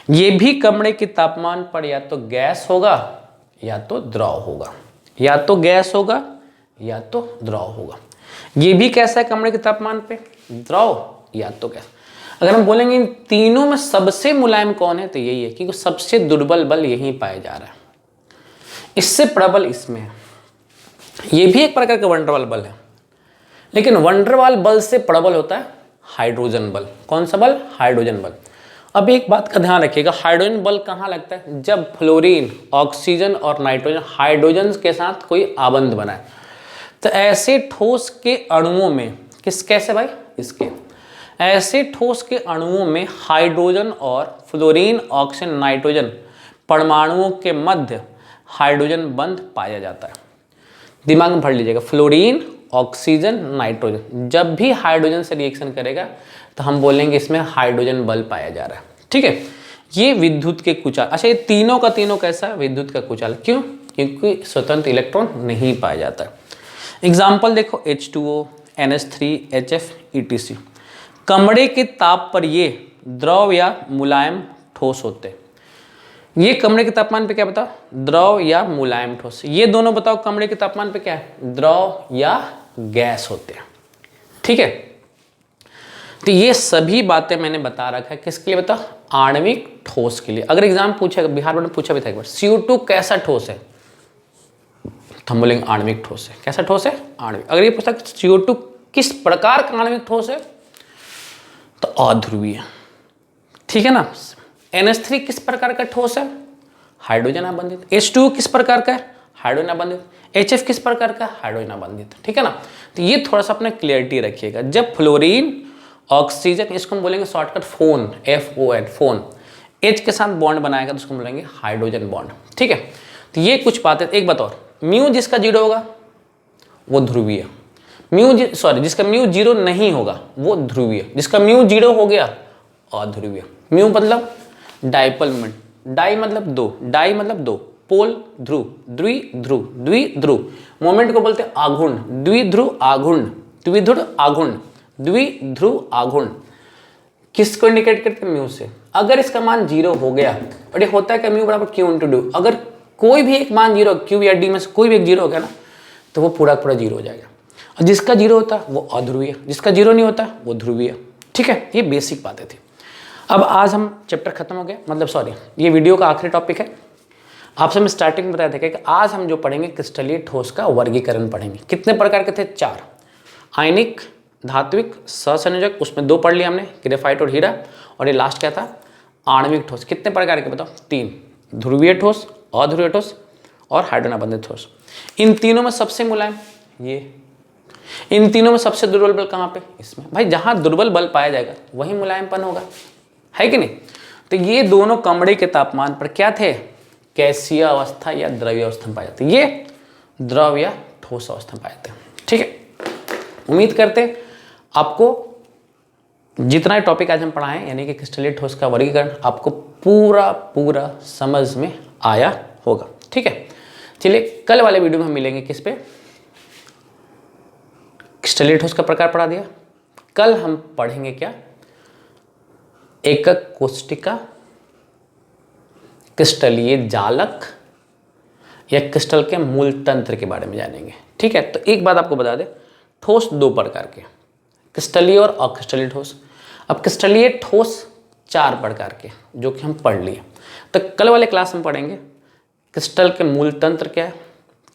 ये भी कमरे के तापमान पर या तो गैस होगा या तो द्रव होगा, या तो गैस होगा या तो द्रव होगा। ये भी कैसा है कमरे के तापमान पे? द्रव या तो गैस। अगर हम बोलेंगे इन तीनों में सबसे मुलायम कौन है तो यही है, क्योंकि सबसे दुर्बल बल यहीं पाया जा रहा है। इससे प्रबल इसमें है। ये भी एक प्रकार का वंडरवाल बल है, लेकिन वंडरवाल बल से प्रबल होता है हाइड्रोजन बल। कौन सा बल? हाइड्रोजन बल। अब एक बात का ध्यान रखिएगा, हाइड्रोजन बल कहाँ लगता है? जब फ्लोरीन, ऑक्सीजन और नाइट्रोजन हाइड्रोजन के साथ कोई आबंध बनाए। तो ऐसे ठोस के अणुओं में कैसे भाई? इसके ऐसे ठोस के अणुओं में हाइड्रोजन और फ्लोरीन, ऑक्सीजन, नाइट्रोजन परमाणुओं के मध्य हाइड्रोजन बंध पाया जाता है। दिमाग में भर लीजिएगा, फ्लोरीन, ऑक्सीजन, नाइट्रोजन जब भी हाइड्रोजन से रिएक्शन करेगा तो हम बोलेंगे इसमें हाइड्रोजन बल पाया जा रहा है। ठीक है, ये विद्युत के कुचालक। अच्छा, ये तीनों का तीनों कैसा है? विद्युत का कुचालक। क्यों? क्योंकि स्वतंत्र इलेक्ट्रॉन नहीं पाया जाता है। एग्जाम्पल देखो, H2O, NH3, HF, ETC। कमरे के ताप पर ये द्रव या मुलायम ठोस होते हैं। ये कमरे के तापमान पे क्या बताओ? द्रव या मुलायम ठोस। ये दोनों बताओ कमरे के तापमान पे क्या है? द्रव या गैस होते हैं। ठीक है, तो ये सभी बातें मैंने बता रखा है। किसके लिए बताओ? आणविक ठोस के लिए। अगर एग्जाम पूछेगा, बिहार बोर्ड में पूछा भी था एक बार, CO2 कैसा ठोस है, तो हम बोलेंगे आणविक ठोस है। कैसा ठोस है? आणविक। अगर ये पूछता CO2 किस प्रकार का आणविक ठोस है, तो अध्रुवीय। ठीक है ना। NH3 किस प्रकार का ठोस है? हाइड्रोजन आबंधित। H2O किस प्रकार का है? हाइड्रोजन आबंधित। HF किस प्रकार का? हाइड्रोजन आबंधित। ठीक है ना। तो ये थोड़ा सा अपने क्लियरिटी रखिएगा। जब फ्लोरीन, ऑक्सीजन, इसको हम बोलेंगे shortcut phone, FON, phone, H के साथ बॉन्ड बनाएगा तो उसको हम बोलेंगे हाइड्रोजन बॉन्ड। ठीक है, तो ये कुछ बातें। एक बात और, म्यू जिसका 0 होगा वो ध्रुवीय, जिसका म्यू 0 नहीं होगा वो ध्रुवीय, जिसका म्यू 0 हो गया अध्रुवीय। म्यू मतलब डाइपोल मोमेंट, डाई मतलब दो, पोल ध्रुव, द्विध्रुव मोमेंट को बोलते हैं आघूर्ण, द्विध्रुव आघूर्ण। किसको इंडिकेट करते हैं? म्यू से। अगर इसका मान 0 हो गया, और ये होता है कि म्यू बराबर Q इंटू ड्यू, अगर कोई भी एक मान 0, Q या D में से कोई भी एक 0 हो गया ना, तो वो पूरा 0 हो जाएगा। और जिसका 0 होता है वो अध्रुवीय, जिसका 0 नहीं होता वो ध्रुवीय। ठीक है, ये बेसिक बातें थी। अब आज हम चैप्टर खत्म हो गया, मतलब सॉरी, ये वीडियो का आखिरी टॉपिक है। आपसे मैं स्टार्टिंग में बताया था कि आज हम जो पढ़ेंगे क्रिस्टलीय ठोस का वर्गीकरण पढ़ेंगे। कितने प्रकार के थे? 4। आयनिक, धात्विक, सहसंयोजक, उसमें 2 पढ़ लिया हमने, ग्रेफाइट और हीरा। और ये लास्ट क्या था? आणविक ठोस। कितने प्रकार के बताओ? 3। ध्रुवीय ठोस, अध्रुवीय ठोस और हाइड्रोजन बंधित ठोस। इन तीनों में सबसे मुलायम ये, इन तीनों में सबसे दुर्बल बल कहाँ पे? इसमें। भाई जहाँ दुर्बल बल पाया जाएगा वही मुलायमपन होगा, है कि नहीं? तो ये दोनों कमरे के तापमान पर क्या थे? गैसीय अवस्था या द्रव्य अवस्था में पाए जाते। ये द्रव या ठोस अवस्था में पाए जाते हैं। ठीक है, उम्मीद करते हैं आपको जितना टॉपिक आज हम पढ़ाएं यानी कि क्रिस्टलीय ठोस का वर्गीकरण आपको पूरा समझ में आया होगा। ठीक है, चलिए कल वाले वीडियो में हम मिलेंगे किस पे? क्रिस्टलीय ठोस का प्रकार पढ़ा दिया। कल हम पढ़ेंगे क्या? एकक कोष्टिका, क्रिस्टलीय जालक या क्रिस्टल के मूल तंत्र के बारे में जानेंगे। ठीक है, तो एक बात आपको बता दें, ठोस 2 प्रकार के, क्रिस्टलीय और अक्रिस्टलीय ठोस। अब क्रिस्टलीय ठोस 4 प्रकार के जो कि हम पढ़ लिए। तो कल वाले क्लास में पढ़ेंगे क्रिस्टल के मूल तंत्र क्या है,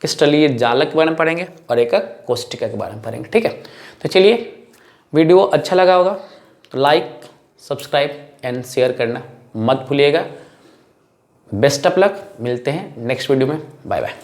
क्रिस्टलीय जालक के बारे में पढ़ेंगे और एकक कोष्टिका के बारे में पढ़ेंगे। ठीक है, तो चलिए वीडियो अच्छा लगा होगा तो लाइक, सब्सक्राइब एंड शेयर करना मत भूलिएगा। बेस्ट ऑफ लक, मिलते हैं नेक्स्ट वीडियो में। Bye bye.